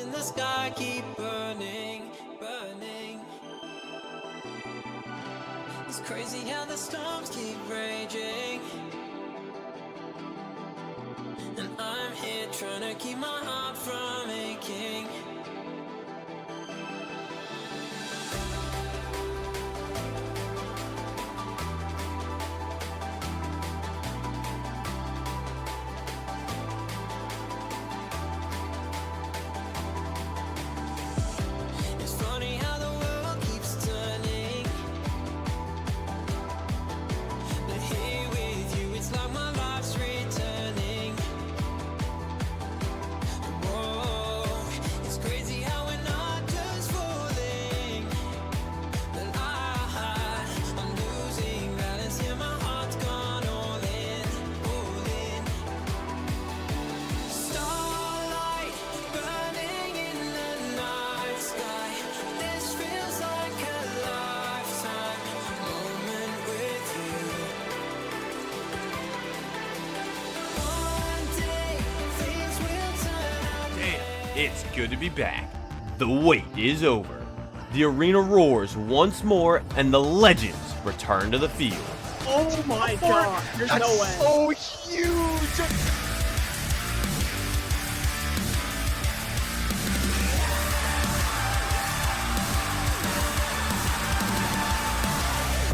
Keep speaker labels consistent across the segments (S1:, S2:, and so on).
S1: In the sky keep burning, burning. It's crazy how the storms keep raging. And I'm here trying to keep my heart from aching. It's funny how the world keeps turning. But here with you, it's like my life's returning. Whoa, it's crazy how we're not just falling. But I'm losing balance here, my heart's gone all in, all in. Starlight burning in the night sky. This feels like a lifetime moment with you. One day things will turn out.
S2: Damn, it's good to be back. The wait is over. The arena roars once more, and the legends return to the field.
S3: Oh my god, there's no way.
S4: So huge!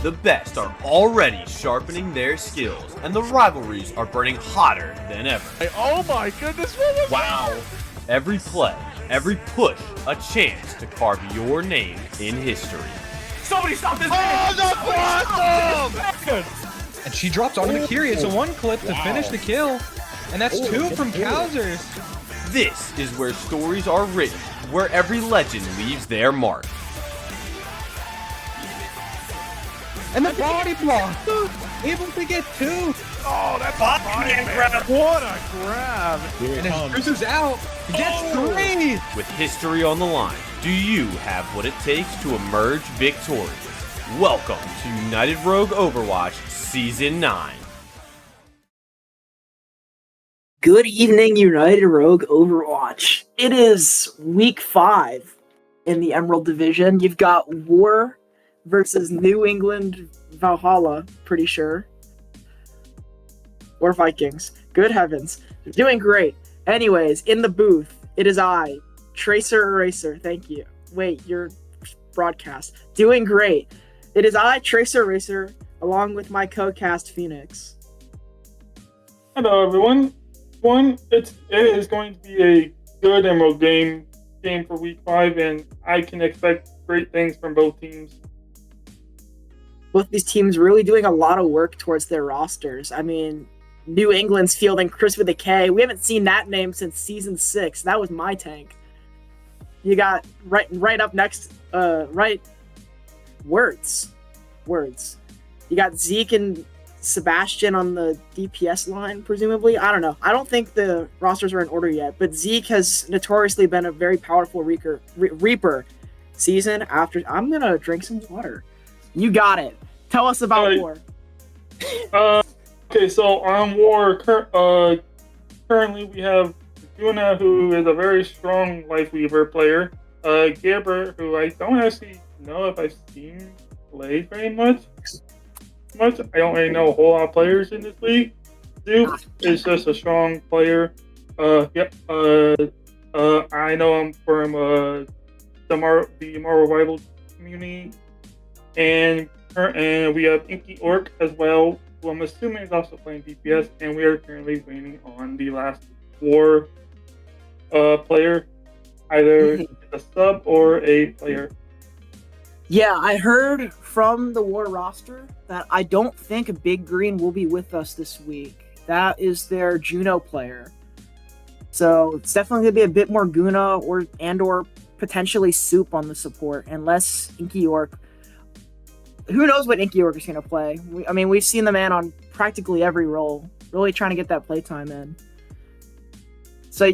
S2: The best are already sharpening their skills, and the rivalries are burning hotter than ever.
S4: Oh my goodness, what was
S2: Wow! Every play, every push, a chance to carve your name in history. Somebody stop this!
S4: Oh, that's awesome!
S5: And she drops onto the Kyrie. It's a one clip to finish the kill. And that's two from Kowsers.
S2: This is where stories are written, where every legend leaves their mark.
S5: And the body block. Able to get two.
S4: Oh, that's a fine, man. What a grab!
S5: And then Bruce out. He gets three.
S2: With history on the line, do you have what it takes to emerge victorious? Welcome to United Rogue Overwatch Season 9.
S3: Good evening, United Rogue Overwatch. It is week 5 in the Emerald Division. You've got War versus New England Valhalla, pretty sure. Or Vikings. Good heavens. They're doing great. Anyways, in the booth, it is I, Tracer Eraser. Thank you. Wait, your broadcast. Doing great. It is I, Tracer Eraser, along with my co-cast Phoenix.
S6: Hello, everyone. It is going to be a good Emerald game for week 5, and I can expect great things from both teams.
S3: Both these teams really doing a lot of work towards their rosters. I mean, New England's fielding Chris with a K. We haven't seen that name since season 6. That was my tank. You got right up next, Words. You got Zeke and Sebastian on the DPS line, presumably. I don't know. I don't think the rosters are in order yet, but Zeke has notoriously been a very powerful Reaper season after. I'm going to drink some water. You got it. Tell us about War.
S6: Okay, so on War, currently we have Juna, who is a very strong Lifeweaver player. Gabber, who I don't actually know if I've seen play very much. I don't really know a whole lot of players in this league. Duke is just a strong player. I know him from the Marvel Rivals community. And we have Inky Orc as well, who I'm assuming is also playing DPS, and we are currently waiting on the last War player, either a sub or a player.
S3: Yeah, I heard from the War roster that I don't think Big Green will be with us this week. That is their Juno player. So it's definitely going to be a bit more Guna or potentially Soup on the support, unless Inky Orc. Who knows what Inky Orc is going to play? We've seen the man on practically every role, really trying to get that playtime in. So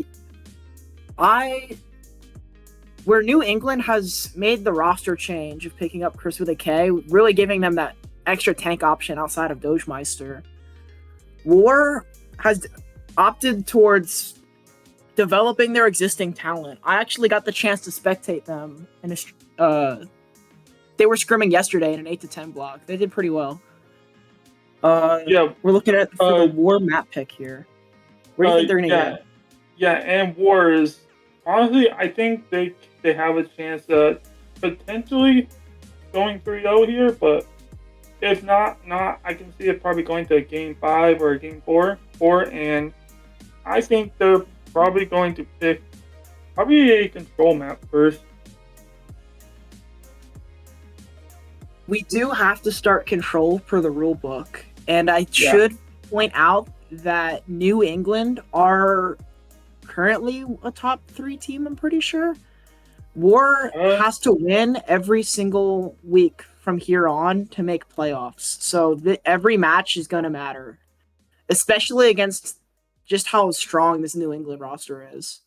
S3: where New England has made the roster change of picking up Chris with a K, really giving them that extra tank option outside of Dogmeister. War has opted towards developing their existing talent. I actually got the chance to spectate them in they were scrimming yesterday in an 8-10 block. They did pretty well.
S6: Yeah,
S3: We're looking at for the War map pick here. Where do you think they're gonna get?
S6: Yeah, and War is honestly, I think they have a chance at potentially going 3-0 here, but if not, I can see it probably going to a game 5 or a game 4, and I think they're probably going to pick probably a control map first.
S3: We do have to start control per the rule book, and I should point out that New England are currently a top 3 team, I'm pretty sure. War has to win every single week from here on to make playoffs. So every match is going to matter, especially against just how strong this New England roster is.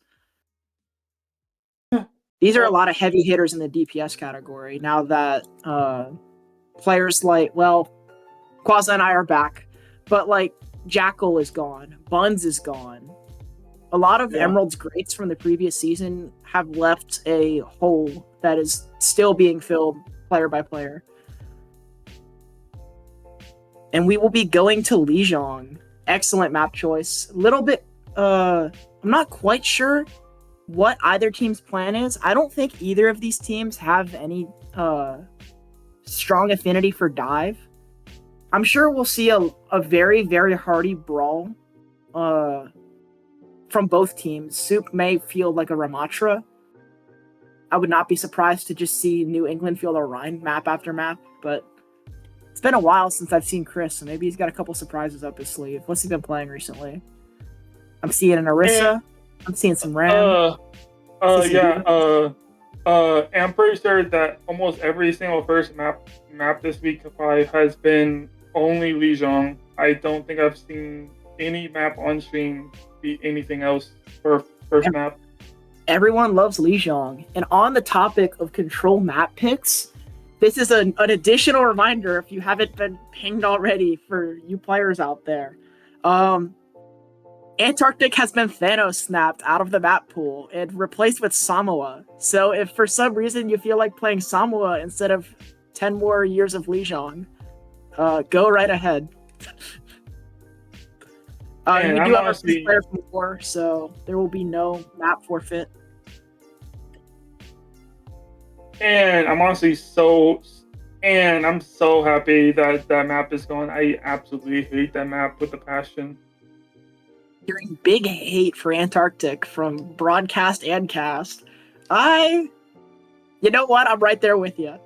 S3: These are a lot of heavy hitters in the DPS category now that players like, well, Quasi and I are back, but like Jackal is gone, Buns is gone. A lot of Emerald's greats from the previous season have left a hole that is still being filled player by player. And we will be going to Lijiang. Excellent map choice. A little bit, I'm not quite sure what either team's plan is. I don't think either of these teams have any strong affinity for dive. I'm sure we'll see a very, very hardy brawl from both teams. Soup may field like a Ramatra. I would not be surprised to just see New England field a Rhine map after map, but it's been a while since I've seen Chris, so maybe he's got a couple surprises up his sleeve. What's he been playing recently? I'm seeing an Orisa. I'm seeing some Ram.
S6: And I'm pretty sure that almost every single first map this week has been only Lijiang. I don't think I've seen any map on stream be anything else for first map.
S3: Everyone loves Lijiang. And on the topic of control map picks, this is an additional reminder, if you haven't been pinged already, for you players out there. Antarctic has been Thanos snapped out of the map pool and replaced with Samoa. So if for some reason you feel like playing Samoa instead of 10 more years of Lijiang, go right ahead. We do have a free player from War, so there will be no map forfeit.
S6: And I'm so happy that that map is gone. I absolutely hate that map with a passion.
S3: Hearing big hate for Antarctic from broadcast and cast. You know what? I'm right there with you.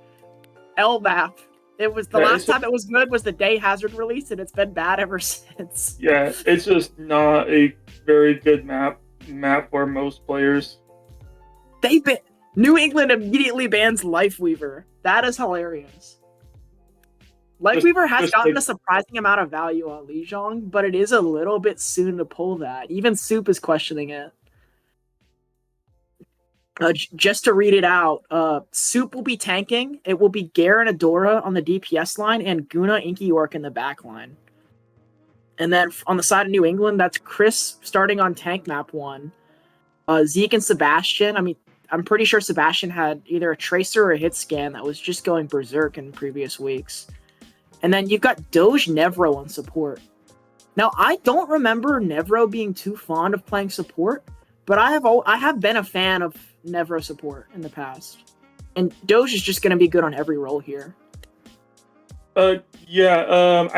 S3: L map. It was the last time it was good was the Day Hazard release, and it's been bad ever since.
S6: Yeah, it's just not a very good map for most players.
S3: New England immediately bans Lifeweaver. That is hilarious. Lifeweaver has gotten a surprising amount of value on Lijiang, but it is a little bit soon to pull that. Even Soup is questioning it. Just to read it out, Soup will be tanking. It will be Garen Adora on the DPS line and Guna Inky York in the back line. And then on the side of New England, that's Chris starting on tank map 1. Zeke and Sebastian. I mean, I'm pretty sure Sebastian had either a tracer or a hit scan that was just going berserk in previous weeks. And then you've got Doge Nevro on support. Now, I don't remember Nevro being too fond of playing support, but I have been a fan of Nevro support in the past. And Doge is just going to be good on every role here.
S6: I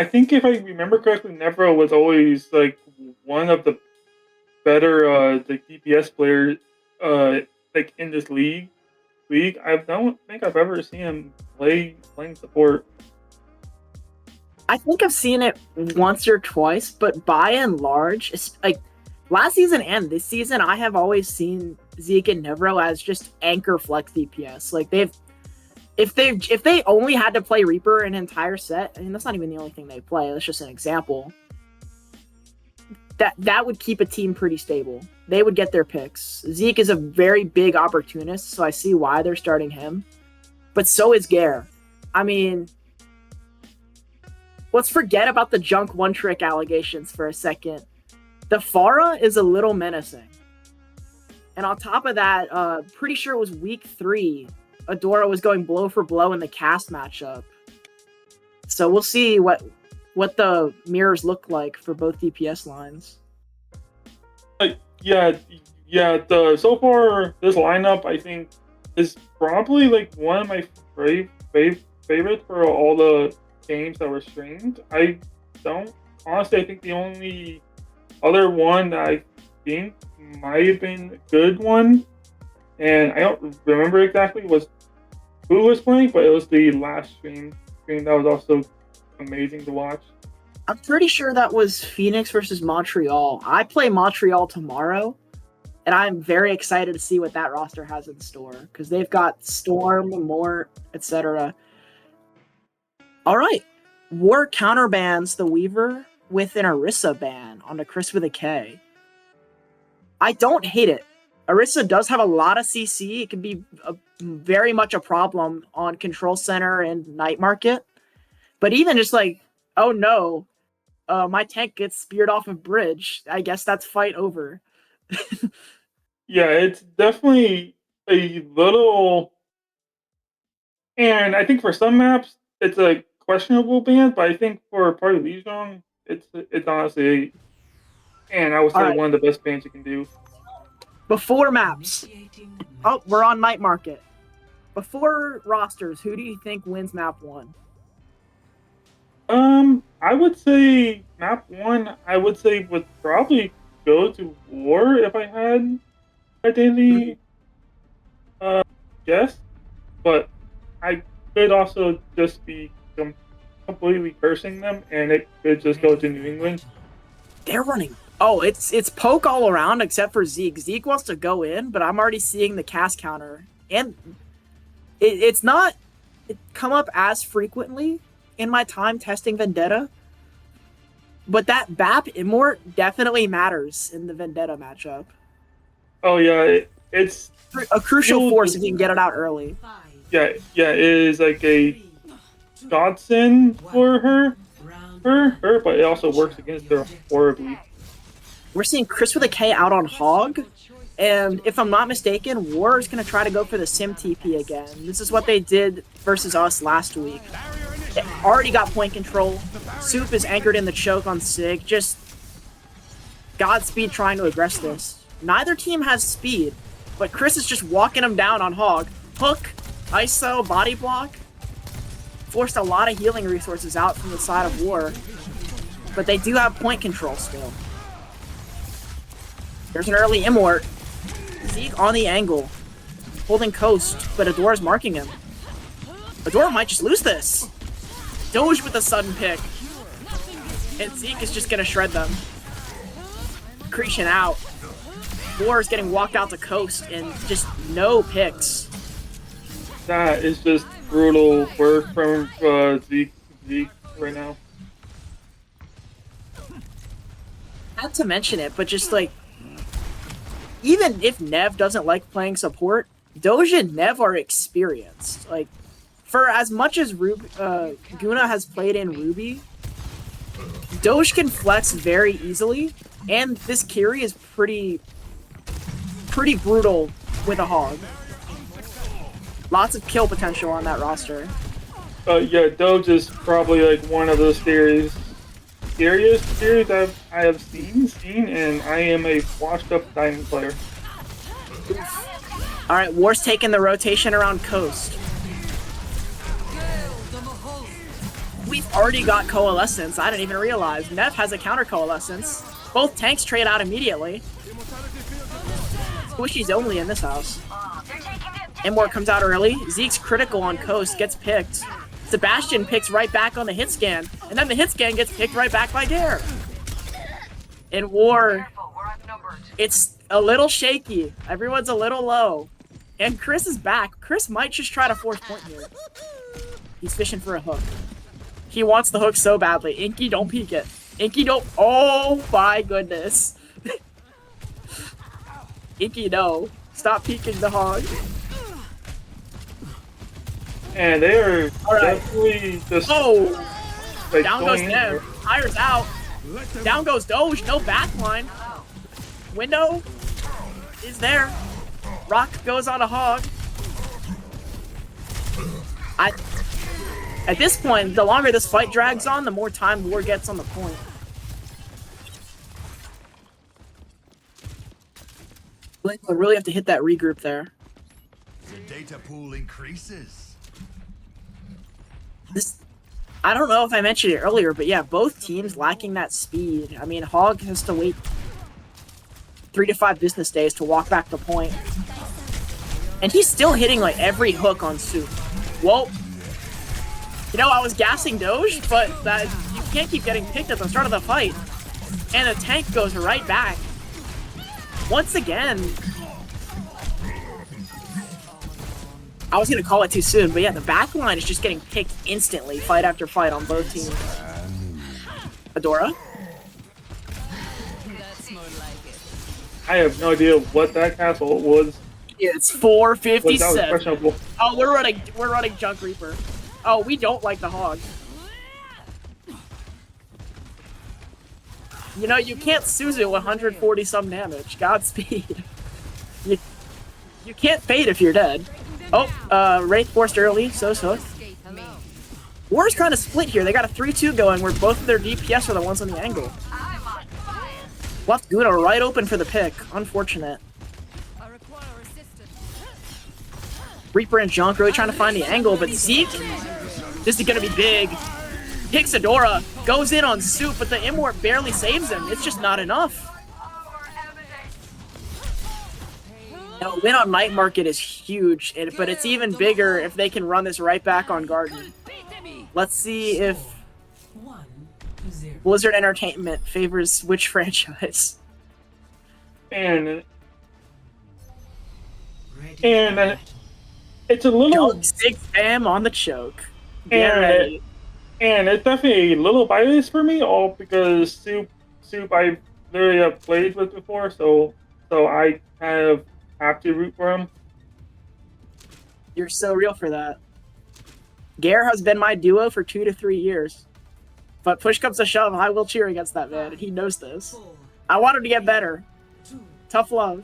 S6: think if I remember correctly, Nevro was always like one of the better the DPS players like in this league. I don't think I've ever seen him playing support.
S3: I think I've seen it once or twice, but by and large, it's like last season and this season, I have always seen Zeke and Nevro as just anchor flex DPS. Like if they only had to play Reaper an entire set, I mean that's not even the only thing they play. That's just an example. That would keep a team pretty stable. They would get their picks. Zeke is a very big opportunist, so I see why they're starting him. But so is Gare. I mean, let's forget about the junk one-trick allegations for a second. The Pharah is a little menacing. And on top of that, pretty sure it was week 3. Adora was going blow for blow in the cast matchup. So we'll see what the mirrors look like for both DPS lines.
S6: Yeah. So far this lineup, I think, is probably like one of my favorites for all the games that were streamed. I think the only other one that I think might have been a good one, and I don't remember exactly who was playing, but it was the last stream that was also amazing to watch.
S3: I'm pretty sure that was Phoenix versus Montreal. I play Montreal tomorrow, and I'm very excited to see what that roster has in store, because they've got Storm, Mort, etc. All right. War counterbans the Weaver with an Orisa ban on the Chris with a K. I don't hate it. Orisa does have a lot of CC. It can be very much a problem on Control Center and Night Market. But even just like, oh no, my tank gets speared off a bridge. I guess that's fight over.
S6: Yeah, it's definitely a little... And I think for some maps, it's a questionable ban, but I think for part of Lijiang, it's honestly... And I would say
S3: All right.
S6: one of the best bans you can do.
S3: Before maps. Oh, we're on Night Market. Before rosters, who do you think wins map 1?
S6: I would say map 1, would probably go to War if I had identity guess, but I could also just be completely cursing them, and it could just go to New England.
S3: They're running. Oh, it's poke all around except for Zeke. Zeke wants to go in, but I'm already seeing the cast counter, and it's not come up as frequently in my time testing Vendetta, but that BAP Immort definitely matters in the Vendetta matchup.
S6: Oh yeah, it's
S3: a crucial force if you can get it out early.
S6: Yeah, it is like a godsend for her, but it also works against her horribly.
S3: We're seeing Chris with a K out on Hog, and if I'm not mistaken, War is going to try to go for the Sim TP again. This is what they did versus us last week. It already got point control. Soup is anchored in the choke on Sig. Just Godspeed trying to aggress this. Neither team has speed, but Chris is just walking him down on Hog. Hook, ISO, body block. Forced a lot of healing resources out from the side of War, but they do have point control still. There's an early Immort. Zeke on the angle, holding coast, but Adora's marking him. Adora might just lose this. Doge with a sudden pick. And Zeke is just gonna shred them. Accretion out. War is getting walked out to coast and just no picks.
S6: That is just brutal work from Zeke right now.
S3: Not to mention it, but just like, even if Nev doesn't like playing support, Doge and Nev are experienced. Like, for as much as Guna has played in Ruby, Doge can flex very easily, and this Kiri is pretty brutal with a Hog. Lots of kill potential on that roster.
S6: Yeah, Doge is probably like one of the scariest I have seen, and I am a washed-up Diamond player.
S3: Alright, War's taking the rotation around coast. We've already got Coalescence. I didn't even realize. Nev has a counter Coalescence. Both tanks trade out immediately. Squishy's only in this house. Immort comes out early. Zeke's critical on coast, gets picked. Sebastian picks right back on the hit scan, and then the hit scan gets picked right back by Gare. In War, it's a little shaky. Everyone's a little low. And Chris is back. Chris might just try to force point here. He's fishing for a hook. He wants the hook so badly. Inky, don't peek it. Inky, don't. Oh my goodness. Inky, no. Stop peeking the Hog.
S6: And they are definitely just...
S3: Oh!
S6: Like,
S3: down goes Nev. Tire's out. Down goes Doge. No backline. Window is there. Rock goes on a hog. At this point, the longer this fight drags on, the more time War gets on the point. Blink would really have to hit that regroup there.
S7: The data pool increases.
S3: I don't know if I mentioned it earlier, but yeah, both teams lacking that speed. I mean, Hog has to wait 3 to 5 business days to walk back the point. And he's still hitting like every hook on Soup. Whoa. You know, I was gassing Doge, but you can't keep getting picked at the start of the fight. And the tank goes right back. Once again. I was gonna call it too soon, but yeah, the back line is just getting picked instantly, fight after fight on both teams. Adora?
S6: I have no idea what that castle was.
S3: It's 457.
S6: That was questionable.
S3: Oh, we're running Junk Reaper. Oh, we don't like the hog. You know, you can't Suzu 140 some damage. Godspeed. You can't fade if you're dead. Oh, Wraith forced early, so. War's kind of split here. They got a 3-2 going where both of their DPS are the ones on the angle. Left Guna right open for the pick. Unfortunate. Reaper and Junk really trying to find the angle, but Zeke, this is gonna be big. Picks Adora, goes in on Soup, but the Immort barely saves him. It's just not enough. Now, win on Night Market is huge, but it's even bigger if they can run this right back on Garden. Let's see if Blizzard Entertainment favors which franchise.
S6: And it's a little...
S3: Sig spam on the choke.
S6: And it's definitely a little biased for me, all because Soup I literally have played with before, so I have to root for him.
S3: You're so real for that. Gare has been my duo for 2 to 3 years. But push comes to shove, I will cheer against that man, and he knows this. I want him to get better. Tough love.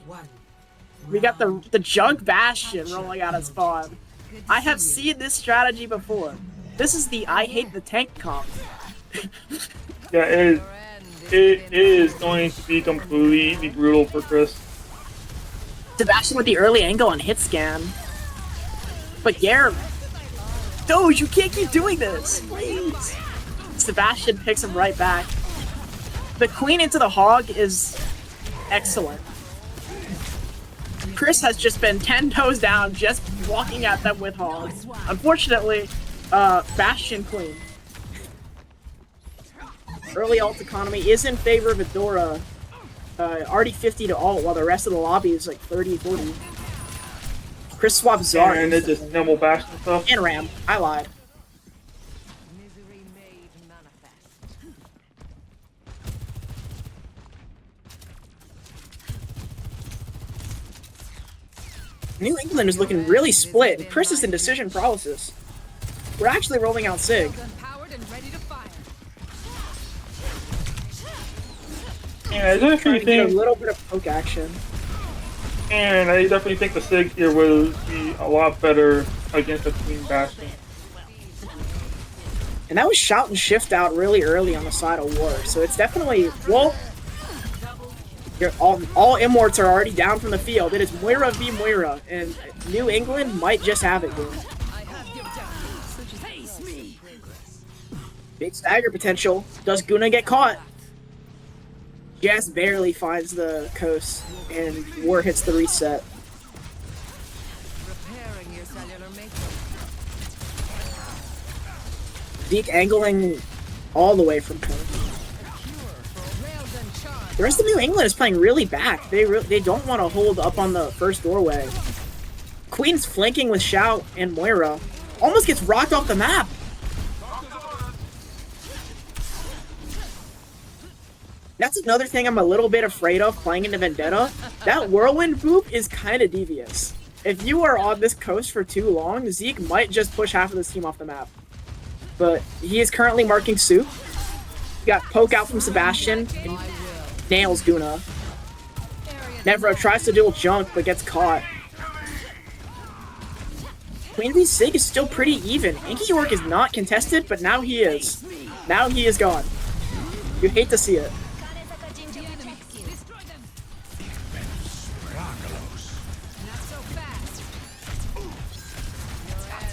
S3: We got the Junk Bastion rolling out of spawn. I have seen this strategy before. This is the I hate the tank comp.
S6: Yeah, it is going to be completely brutal for Chris.
S3: Sebastian with the early angle on hit scan. But Gare, Doge, you can't keep doing this, please. Sebastian picks him right back. The queen into the hog is excellent. Chris has just been 10 toes down, just walking at them with hogs. Unfortunately, Bastion queen. Early ult economy is in favor of Adora. Already 50 to ult, while the rest of the lobby is like 30, 40. Chris swaps Zara.
S6: And it's just normal Bastion stuff.
S3: And Ram. I lied. New England is looking really split, and Chris is in decision paralysis. We're actually rolling out Sig.
S6: And I definitely think
S3: a little bit of poke action.
S6: And I definitely think the Sig here will be a lot better against the Queen Bastion.
S3: And that was shout and shift out really early on the side of War, so it's definitely, well, all Immorts are already down from the field. It is Moira v Moira, and New England might just have it here. Big stagger potential. Does Guna get caught? Just barely finds the coast, and War hits the reset. Zeke angling all the way from coast. The rest of New England is playing really back. They don't want to hold up on the first doorway. Queen's flanking with Shout and Moira. Almost gets rocked off the map. That's another thing I'm a little bit afraid of playing into Vendetta. That Whirlwind boop is kind of devious. If you are on this coast for too long, Zeke might just push half of this team off the map. But he is currently marking Soup. Got poke out from Sebastian. And nails Guna. Nevro tries to duel Junk, but gets caught. Queen Bee Sig is still pretty even. Inky York is not contested, but now he is. Now he is gone. You hate to see it.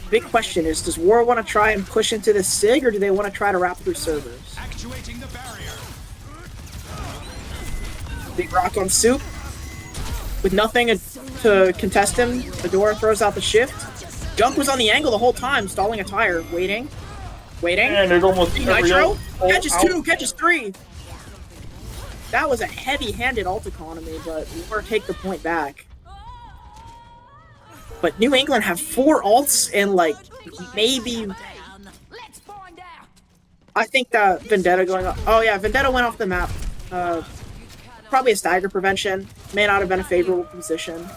S3: Big question is, does War want to try and push into the Sig, or do they want to try to wrap through servers?
S7: Actuating the barrier.
S3: Big rock on Soup. With nothing to contest him, Fedora throws out the shift. Junk was on the angle the whole time, stalling a tire, waiting.
S6: And there's almost
S3: Big
S6: every
S3: Nitro,
S6: ult
S3: catches
S6: out.
S3: 2, catches 3. That was a heavy-handed ult economy, but War take the point back. But New England have 4 ults and like maybe. I think that Vendetta going up. Oh yeah, Vendetta went off the map. Probably a stagger prevention. May not have been a favorable position.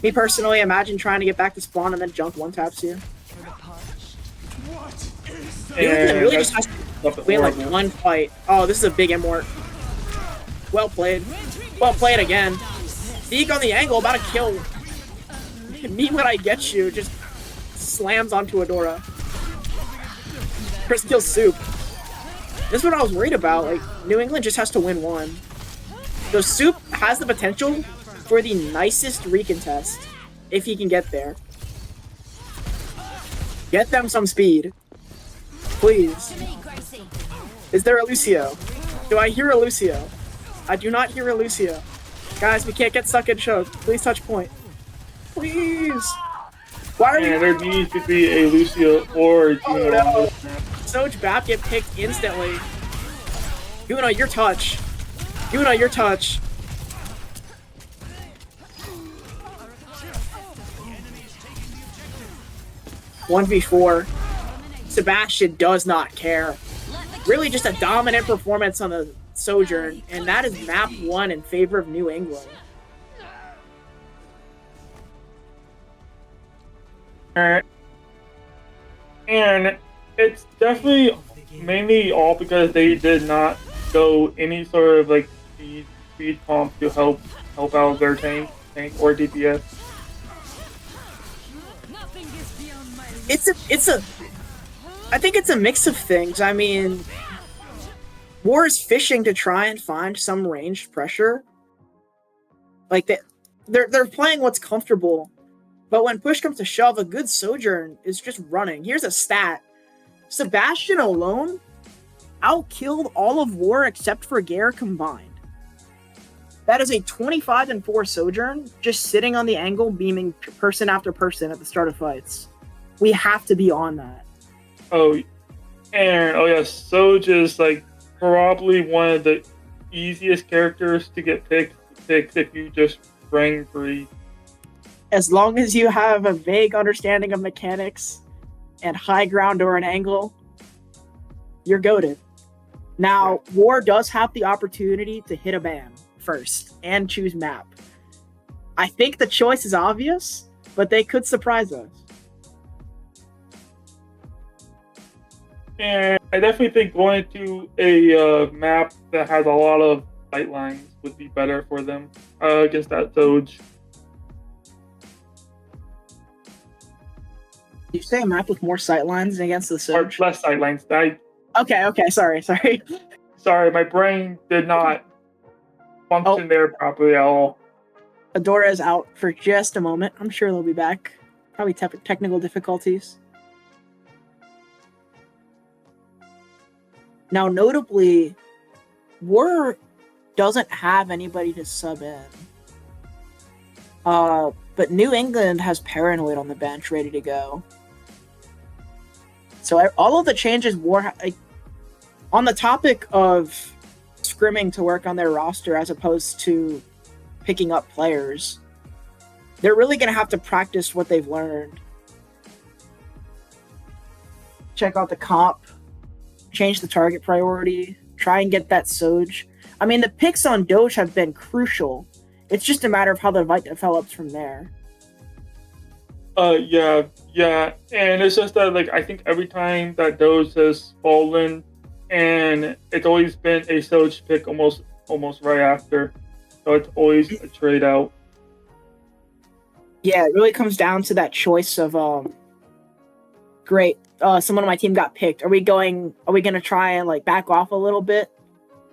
S3: Me personally, imagine trying to get back to spawn and then Junk one taps you. New England really just has to win like one fight. Oh, this is a big immort. Well played. Well played again. Deke on the angle, about to kill. Me when I get you, just slams onto Adora. First kill Soup. This is what I was worried about. Like, New England just has to win one. So Soup has the potential for the nicest recontest if he can get there. Get them some speed. Please. Is there a Lucio? Do I hear a Lucio? I do not hear a Lucio. Guys, we can't get stuck in choke. Please touch point. Please! Why are
S6: And there needs to be a Lucio or a Juno.
S3: no. Soj Bap get picked instantly. Juno, your touch. Juno, your touch. One v 4. Sebastian does not care. Really just a dominant performance on the Sojourn, and that is map 1 in favor of New England.
S6: And it's definitely mainly all because they did not go any sort of like speed comp to help out their tank or DPS.
S3: I think it's a mix of things. I mean, War is fishing to try and find some ranged pressure. Like they're playing what's comfortable. But when push comes to shove, a good Sojourn is just running. Here's a stat. Sebastian alone outkilled all of War except for Gare combined. That is a 25-4 Sojourn, just sitting on the angle, beaming person after person at the start of fights. We have to be on that.
S6: Oh yeah, Soj is like probably one of the easiest characters to get picked if you just bring free.
S3: As long as you have a vague understanding of mechanics and high ground or an angle, you're goated. Now, War does have the opportunity to hit a ban first and choose map. I think the choice is obvious, but they could surprise us.
S6: And I definitely think going to a map that has a lot of sight lines would be better for them against that Soj.
S3: Did you say a map with more sightlines against the
S6: Or
S3: Surge?
S6: less sight lines.
S3: Okay, sorry.
S6: Sorry, my brain did not function there properly at all.
S3: Adora is out for just a moment. I'm sure they'll be back. Probably technical difficulties. Now, notably, War doesn't have anybody to sub in. But New England has Paranoid on the bench ready to go. So all of the changes War... on the topic of scrimming to work on their roster as opposed to picking up players, they're really going to have to practice what they've learned. Check out the comp. Change the target priority. Try and get that Soj. I mean, the picks on Doge have been crucial. It's just a matter of how the fight develops from there.
S6: Yeah, and it's just that like I think every time that Doge has fallen, and it's always been a Soj pick almost right after, so it's always a trade out.
S3: Yeah, it really comes down to that choice of great. Someone on my team got picked. Are we gonna try and like back off a little bit,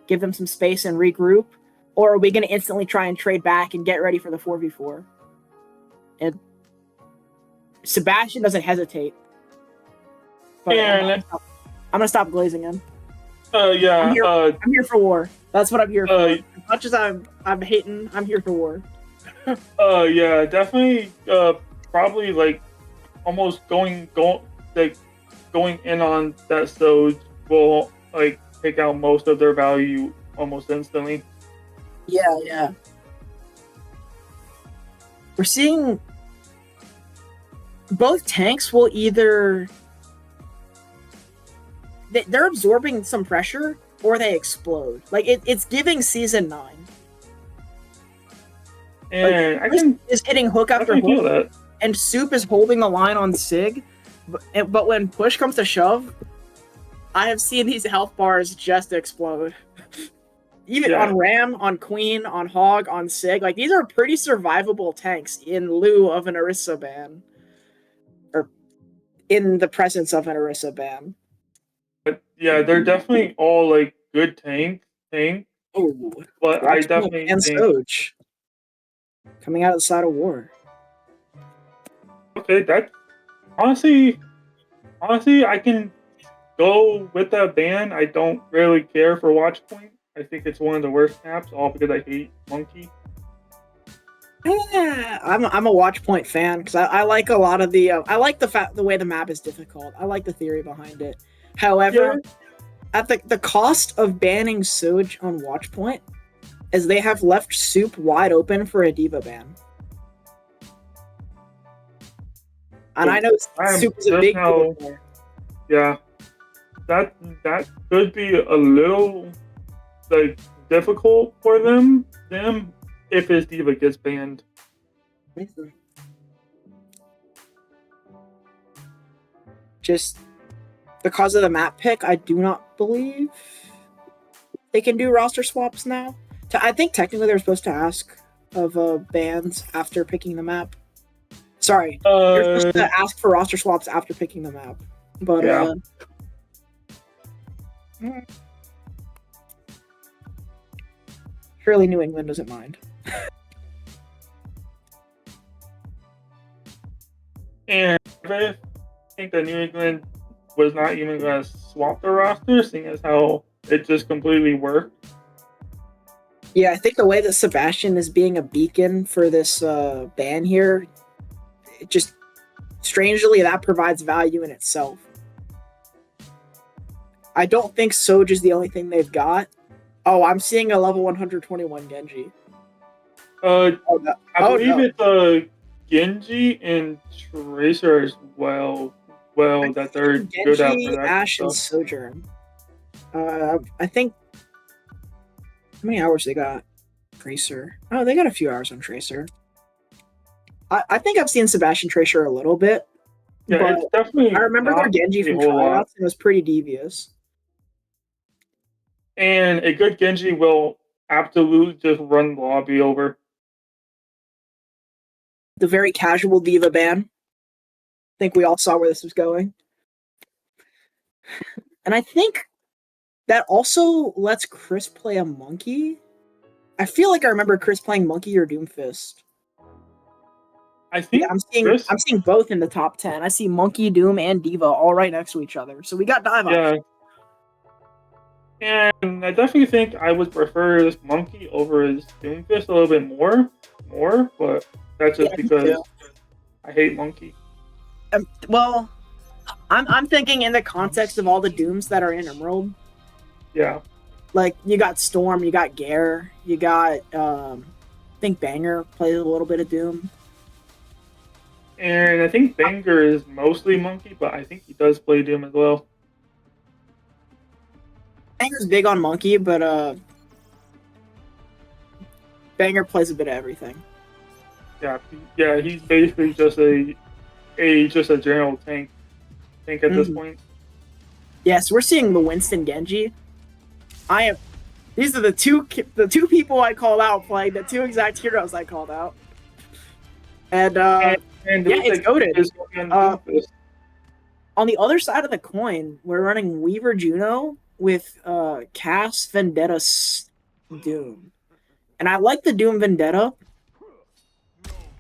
S3: give them some space and regroup, or are we gonna instantly try and trade back and get ready for the 4v4? And Sebastian doesn't hesitate. But
S6: And
S3: I'm gonna stop glazing in.
S6: yeah,
S3: I'm here for war. That's what I'm here for. As much as I'm hating, I'm here for war.
S6: yeah, definitely. Probably like almost going in on that Soj will like take out most of their value almost instantly.
S3: Yeah. We're seeing both tanks will either they're absorbing some pressure or they explode. Like it's giving season 9.
S6: And
S3: like,
S6: I can
S3: is hitting hook after
S6: feel
S3: hook,
S6: that.
S3: and Soup is holding the line on Sig. But when push comes to shove, I have seen these health bars just explode. Even on Ram, on Queen, on Hog, on Sig, like these are pretty survivable tanks in lieu of an Orisa ban, or in the presence of an Orisa ban.
S6: But yeah, they're definitely all like good tank.
S3: Oh,
S6: But I definitely
S3: and
S6: think
S3: Soj coming out of the side of war.
S6: okay, that honestly, I can go with that ban. I don't really care for Watchpoint. I think it's one of the worst maps, all because I hate Monkey.
S3: Yeah, I'm a Watchpoint fan because I like a lot of the I like the way the map is difficult. I like the theory behind it. However, at the cost of banning Soj on Watchpoint, is they have left Soup wide open for a D.Va ban. And I know Soup is a big player.
S6: Yeah, that could be a little like difficult for them if his D.Va gets banned.
S3: Just because of the map pick, I do not believe they can do roster swaps now. I think technically they're supposed to ask of bans after picking the map. Sorry, you're supposed to ask for roster swaps after picking the map. But surely New England doesn't mind.
S6: And I think that New England was not even going to swap the roster, seeing as how it just completely worked.
S3: Yeah, I think the way that Sebastian is being a beacon for this ban here, it just strangely that provides value in itself. I don't think Soj is the only thing they've got. Oh, I'm seeing a level 121 Genji.
S6: I believe it's Genji and Tracer as well. That they're
S3: Genji,
S6: good at for that
S3: Ashe,
S6: stuff.
S3: and Sojourn. I think. How many hours they got? Tracer. Oh, they got a few hours on Tracer. I think I've seen Sebastian Tracer a little bit.
S6: Yeah, it's definitely.
S3: I remember their Genji from tryouts, and it was pretty devious.
S6: And a good Genji will absolutely just run the lobby over.
S3: The very casual D.Va ban. I think we all saw where this was going. And I think that also lets Chris play a Monkey. I feel like I remember Chris playing Monkey or Doomfist.
S6: I think
S3: I'm seeing both in the top 10. I see Monkey, Doom, and D.Va all right next to each other. So we got dive options.
S6: And I definitely think I would prefer this Monkey over his Doomfist a little bit more, but that's just because I hate Monkey.
S3: Well, I'm thinking in the context of all the Dooms that are in Emerald.
S6: Yeah.
S3: Like, you got Storm, you got Gare, you got, I think Banger plays a little bit of Doom.
S6: And I think Banger is mostly Monkey, but I think he does play Doom as well.
S3: Banger's big on Monkey, but Banger plays a bit of everything.
S6: Yeah, he's basically just a general tank at this point.
S3: Yes, we're seeing the Winston Genji. These are the two people I called out playing the two exact heroes I called out. And
S6: And
S3: yeah, it's goated.
S6: is going
S3: Uh,
S6: to do this.
S3: on the other side of the coin, we're running Weaver Juno with Cass Vendetta Doom. And I like the Doom Vendetta.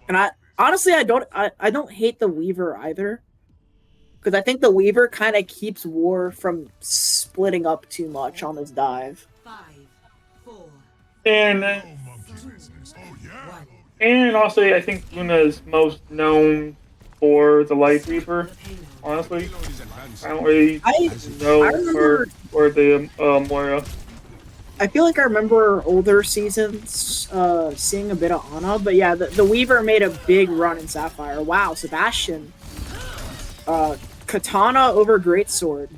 S3: And I honestly I don't hate the Weaver either. Because I think the Weaver kind of keeps War from splitting up too much on his dive.
S8: 5, 4,
S6: And and also, I think Luna is most known for the Light Reaper. Honestly, I don't really know
S3: I remember,
S6: or the Moira.
S3: I feel like I remember older seasons seeing a bit of Ana, but yeah, the Weaver made a big run in Sapphire. Wow, Sebastian. Katana over Greatsword.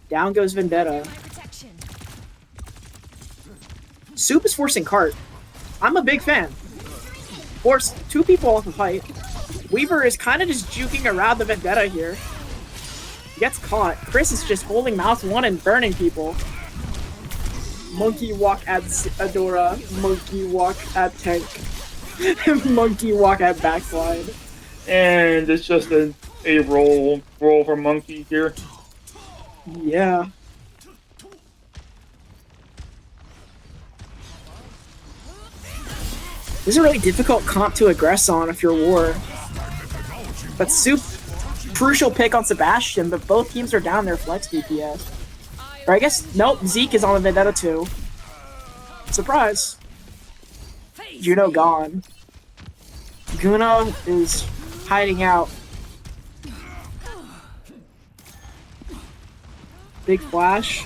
S3: Down goes Vendetta. Soup is forcing cart. I'm a big fan. Force 2 people off of height. Weaver is kind of just juking around the Vendetta here. Gets caught. Chris is just holding mouse 1 and burning people. Monkey walk at Adora. Monkey walk at tank. Monkey walk at backslide.
S6: And it's just a roll for Monkey here.
S3: Yeah. This is a really difficult comp to aggress on if you're War. But crucial pick on Sebastian, but both teams are down their flex DPS. Or I guess, nope, Zeke is on the Vendetta too. Surprise. Juno gone. Guna is hiding out. Big flash.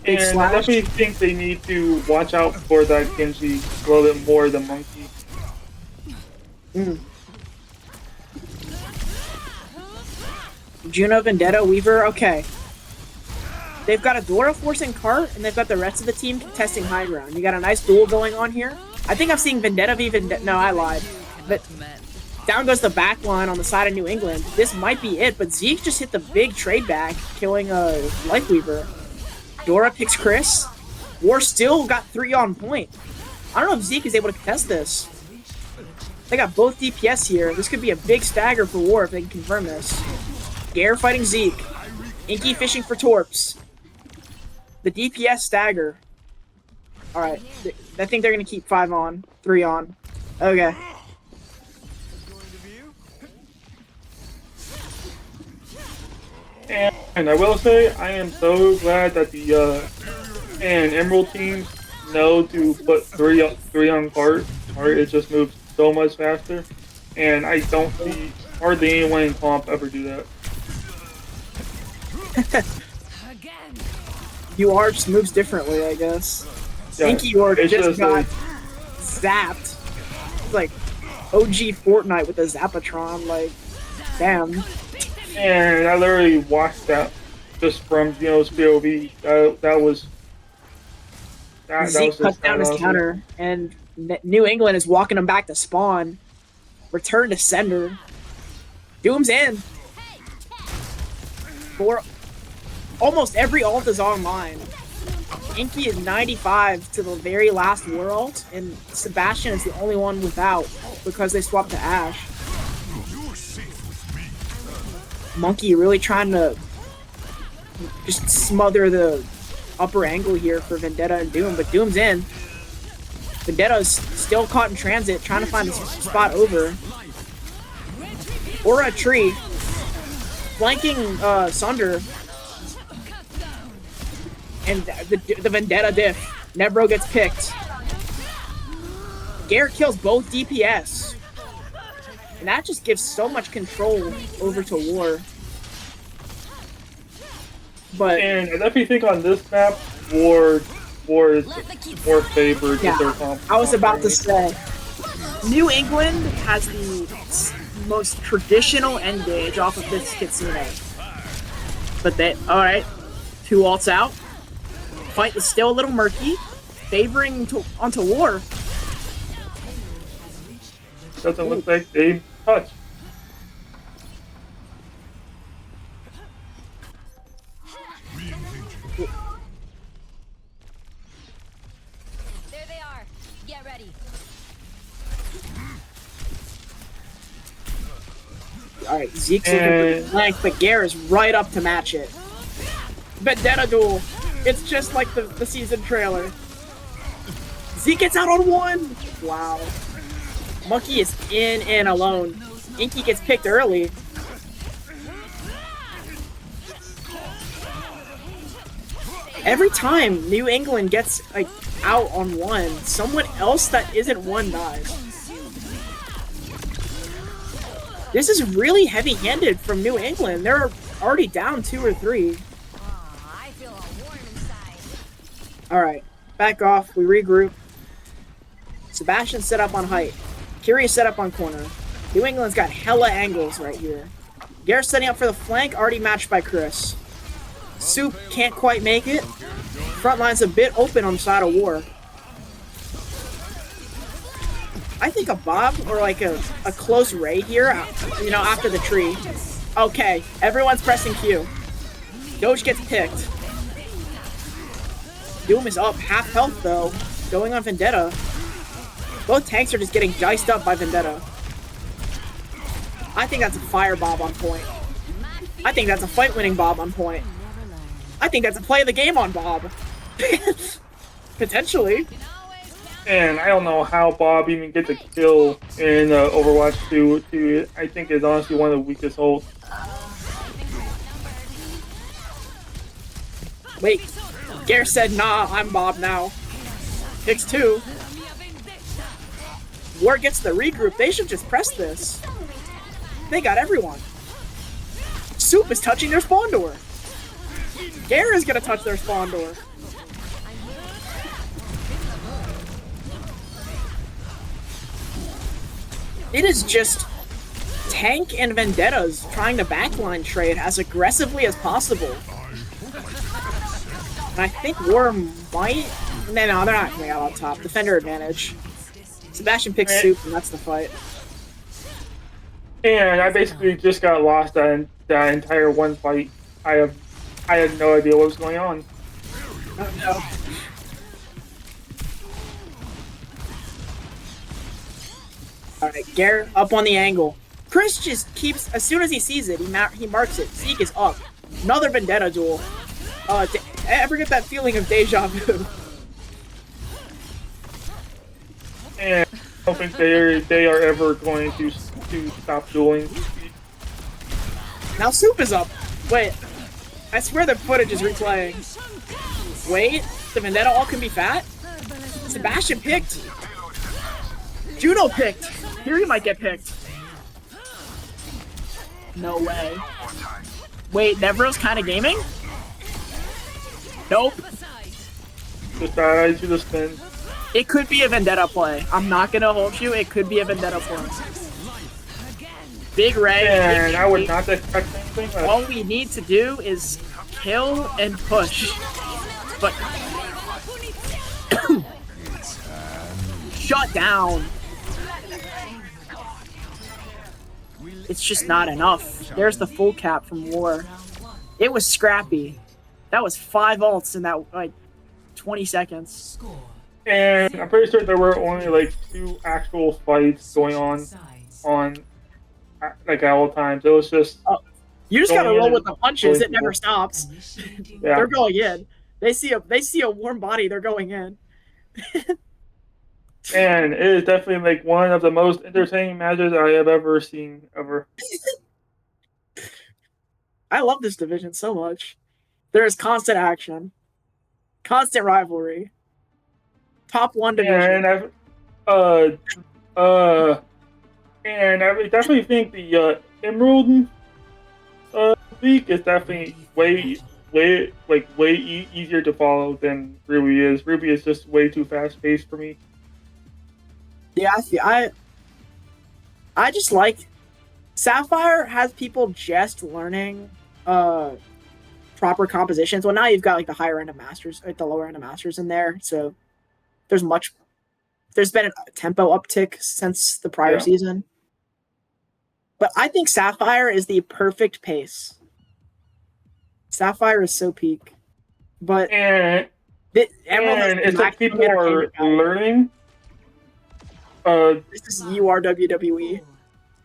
S3: Big
S6: And
S3: slash.
S6: I definitely think they need to watch out for that Genji a little bit more than Monkey.
S3: Juno, Vendetta, Weaver, okay. They've got a Dora forcing cart, and they've got the rest of the team contesting high ground. You got a nice duel going on here. I think I'm seeing Vendetta v Vendetta. No, I lied. But down goes the back line on the side of New England. This might be it, but Zeke just hit the big trade back, killing a Lifeweaver. Dora picks Chris. War still got 3 on point. I don't know if Zeke is able to contest this. They got both DPS here. This could be a big stagger for War if they can confirm this. Gare fighting Zeke. Inky fishing for Torps. The DPS stagger. Alright. I think they're going to keep 5 on. 3 on. Okay.
S6: And I will say, I am so glad that the and Emerald teams know to put 3 on cart. It just moves so much faster. And I don't see hardly anyone in comp ever do that.
S3: UR just moves differently, I guess.
S6: Yeah,
S3: Inky UR
S6: it's
S3: just got
S6: like,
S3: zapped. It's like OG Fortnite with the Zappatron, like, damn.
S6: and I literally watched that just from Gino's POV. That was
S3: Zeke cuts down his
S6: honestly.
S3: counter, and New England is walking him back to spawn. Return to sender. Doom's in. For almost every ult is online. Inky is 95 to the very last world, and Sebastian is the only one without because they swapped to Ashe. Monkey really trying to just smother the upper angle here for Vendetta and Doom, but Doom's in. Vendetta's still caught in transit, trying to find a spot over. Or a tree. Flanking Sunder. And the Vendetta diff. Nebro gets picked. Gare kills both DPS. And that just gives so much control over to War. But
S6: And I definitely think on this map, War is more favored
S3: yeah,
S6: with their comp.
S3: I was about to say, New England has the most traditional engage off of this casino. But they, alright, 2 ults out. Fight is still a little murky, favoring onto War.
S6: Doesn't look like they touch.
S8: There they are. Get ready.
S3: Alright, Zeke's looking for the length, but Gare is right up to match it. Vendetta duel. It's just like the season trailer. Zeke gets out on one! Wow. Monkey is in and alone. Inky gets picked early. Every time New England gets like out on one, someone else that isn't one dies. This is really heavy-handed from New England. They're already down 2 or 3. Alright, back off. We regroup. Sebastian set up on height. Kiri set up on corner. New England's got hella angles right here. Gare's setting up for the flank, already matched by Chris. Soup can't quite make it. Front line's a bit open on the side of War. I think a Bob or like a close raid here, you know, after the tree. Okay, everyone's pressing Q. Doge gets picked. Doom is up, half health though, going on Vendetta. Both tanks are just getting diced up by Vendetta. I think that's a fire Bob on point. I think that's a fight-winning Bob on point. I think that's a play of the game on Bob. Potentially.
S6: And I don't know how Bob even gets a kill in Overwatch 2. I think is honestly one of the weakest holds.
S3: Wait, Gare said, nah, I'm Bob now. Picks 2. War gets the regroup. They should just press this. They got everyone. Soup is touching their spawn door. Gare is gonna touch their spawn door. It is just Tank and Vendettas trying to backline trade as aggressively as possible. And I think War might... No, they're not coming out on top. Defender advantage. Sebastian picks Soup, and that's the fight.
S6: And I basically just got lost that entire one fight. I had no idea what was going on.
S3: Oh no. Alright, Gare up on the angle. Chris just keeps, as soon as he sees it, he marks it. Zeke is up. Another Vendetta duel. Ever get that feeling of deja vu?
S6: And I don't think they are ever going to stop dueling.
S3: Now Soup is up. Wait, I swear the footage is replaying. Wait, the Vendetta all can be fat? Sebastian picked. Juno picked. Here he might get picked. No way. Wait, Nevro's kind of gaming? Nope.
S6: Just died to the spin.
S3: It could be a Vendetta play. I'm not gonna hold you. It could be a Vendetta play. Big Ray.
S6: And I would not expect anything.
S3: All we need to do is kill and push. But shut down. It's just not enough. There's the full cap from War. It was scrappy. That was 5 ults in that like 20 seconds.
S6: And I'm pretty sure there were only like 2 actual fights going on like at all times. It was just
S3: you just gotta roll with the punches. It never stops.
S6: Yeah.
S3: They're going in. They see a warm body. They're going in.
S6: And it is definitely like one of the most entertaining matches I have ever seen ever.
S3: I love this division so much. There is constant action, constant rivalry. Top 1 division.
S6: And I definitely think the Emerald League is definitely way easier to follow than Ruby is. Ruby is just way too fast paced for me.
S3: Yeah, I just like Sapphire has people just learning proper compositions. Well, now you've got like the higher end of Masters, like the lower end of Masters in there. So there's been a tempo uptick since the prior season. But I think Sapphire is the perfect pace. Sapphire is so peak. But
S6: it's like people are learning.
S3: This is UR WWE.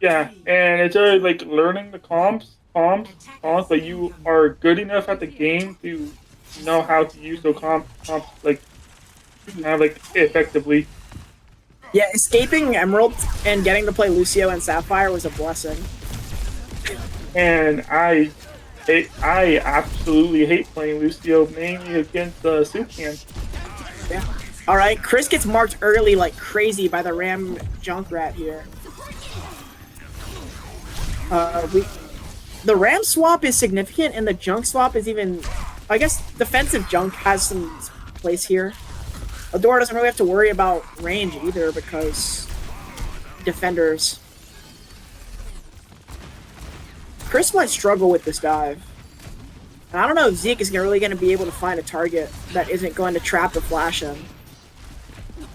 S6: Yeah, and it's already like learning the comps, but you are good enough at the game to know how to use those comps like kind of like effectively.
S3: Yeah, escaping Emerald and getting to play Lucio and Sapphire was a blessing.
S6: And I absolutely hate playing Lucio mainly against Sukian.
S3: Yeah. All right, Chris gets marked early like crazy by the Ram Junkrat here. The Ram swap is significant, and the Junk swap is even. I guess defensive Junk has some place here. Adora doesn't really have to worry about range either because defenders. Chris might struggle with this dive. And I don't know if Zeke is really going to be able to find a target that isn't going to trap the flash him.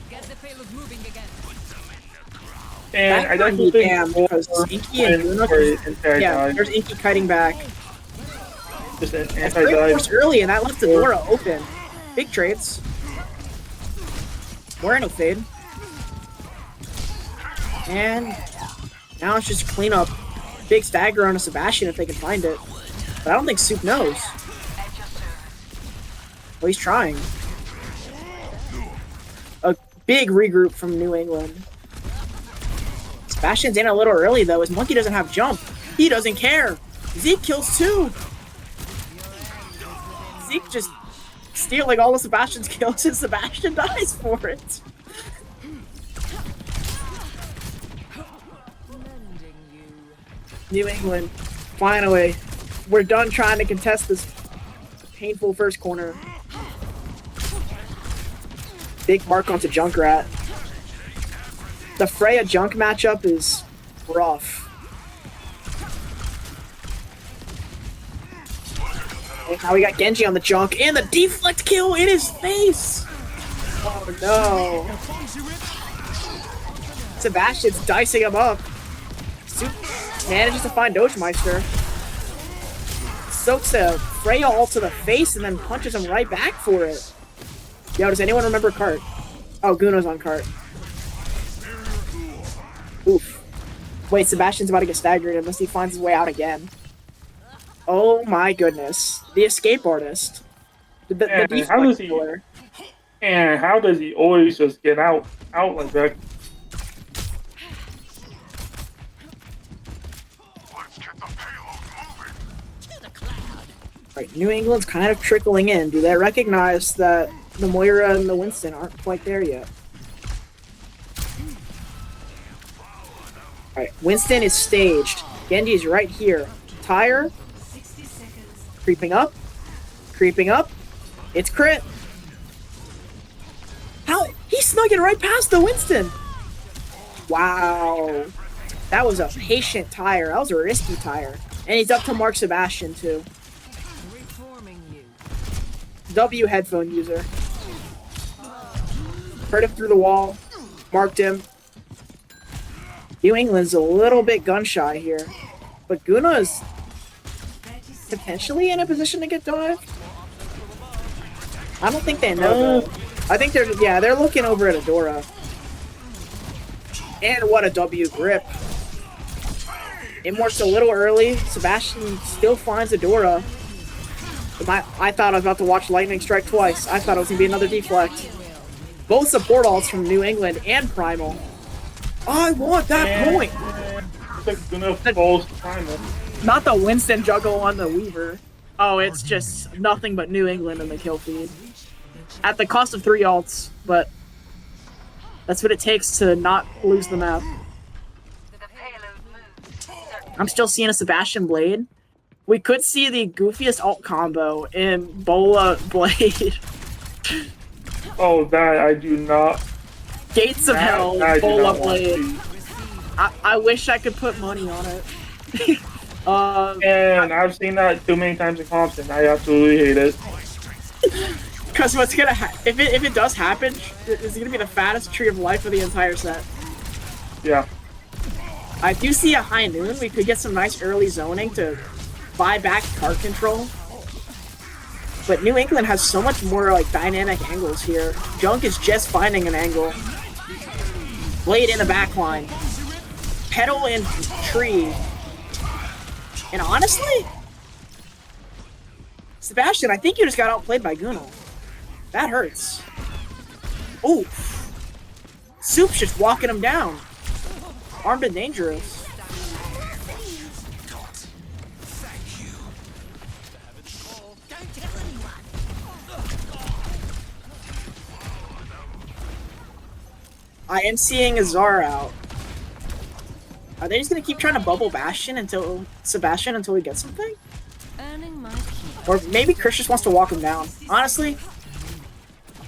S1: Get the payload moving again.
S6: And
S3: That
S6: I
S3: might be
S6: definitely
S3: damn
S6: think
S3: because Inky and Luna yeah, there's Inky kiting back.
S6: just an
S3: Very
S6: anti-dive.
S3: forced early, and that left the door open. Big trades. Moreno fade. And now it's just clean up. Big stagger on a Sebastian if they can find it. But I don't think Soup knows. Well, he's trying. A big regroup from New England. Sebastian's in a little early though. His monkey doesn't have jump. He doesn't care. Zeke kills too. Zeke just stealing all of Sebastian's kills and Sebastian dies for it. New England, finally. We're done trying to contest this painful first corner. Big mark onto Junkrat. The Freya Junk matchup is rough. And now we got Genji on the Junk and the deflect kill in his face! Oh no. Sebastian's dicing him up. Soup manages to find Dogemeister. Soaks a Freya ult to the face and then punches him right back for it. Yo, does anyone remember Cart? Oh, Guno's on Cart. Oof. Wait, Sebastian's about to get staggered unless he finds his way out again. Oh my goodness. The escape artist. The
S6: How does
S3: deflect killer.
S6: And how does he always just get out like that?
S3: Right, New England's kind of trickling in. Do they recognize that the Moira and the Winston aren't quite there yet? Alright, Winston is staged. Genji's right here. Tyre. Creeping up. Creeping up. It's crit. How? He snuck it right past the Winston. Wow. That was a patient Tyre. That was a risky Tyre. And he's up to Mark Sebastian too.
S1: Reforming you.
S3: W headphone user. Heard him through the wall. Marked him. New England's a little bit gun shy here. But Guna is potentially in a position to get dived. I don't think they know though. I think they're looking over at Adora. And what a W grip. Immort's a little early. Sebastian still finds Adora. I thought I was about to watch Lightning Strike twice. I thought it was going to be another deflect. Both support alts from New England and Primal. I want that point! Not the Winston juggle on the Weaver. Oh, it's just nothing but New England in the kill feed. At the cost of 3 alts, but that's what it takes to not lose the map. I'm still seeing a Sebastian Blade. We could see the goofiest ult combo in Bola Blade.
S6: Oh, that I do not.
S3: Gates of Hell, Bola Blade. I wish I could put money on it.
S6: And I've seen that too many times in comps, and I absolutely hate it.
S3: Because what's gonna if it does happen, it's gonna be the fattest tree of life of the entire set.
S6: Yeah.
S3: I do see a high noon. We could get some nice early zoning to buy back card control. But New England has so much more like dynamic angles here. Junk is just finding an angle. Blade in the back line. Petal and Tree. And honestly, Sebastian, I think you just got outplayed by Guno. That hurts. Ooh. Soup's just walking him down. Armed and dangerous. I am seeing a Zara out. Are they just gonna keep trying to bubble Sebastian until he gets something? Or maybe Chris just wants to walk him down. Honestly,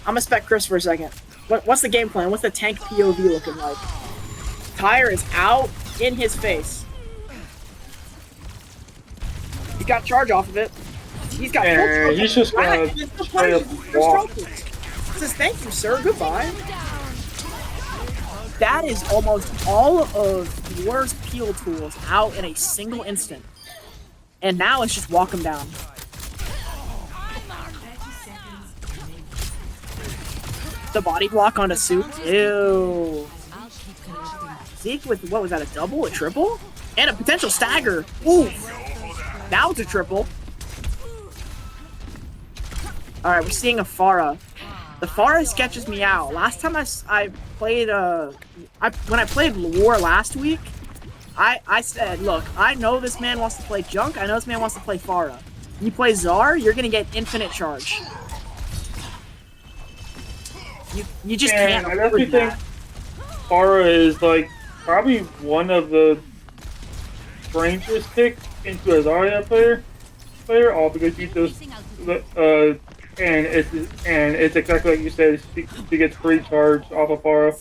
S3: I'm gonna spec Chris for a second. What's the game plan? What's the tank POV looking like? Tyre is out in his face. He got charge off of it. He's got full
S6: he's just gonna straight up walk.
S3: Says thank you, sir. Goodbye. That is almost all of War's peel tools out in a single instant. And now it's just walk him down. The body block onto Soup. Ew. Zeke with, what was that, a double, a triple? And a potential stagger. Ooh. That was a triple. Alright, we're seeing a Pharah. The Pharah sketches me out. Last time I played, when I played War last week, I said, look, I know this man wants to play Junk, I know this man wants to play Pharah. You play Czar, you're gonna get infinite charge. You just can't
S6: I definitely think
S3: that.
S6: Pharah is like probably one of the strangest picks into a Zarya player, all because he just and it's exactly like you said, she gets free charge off of Pharah.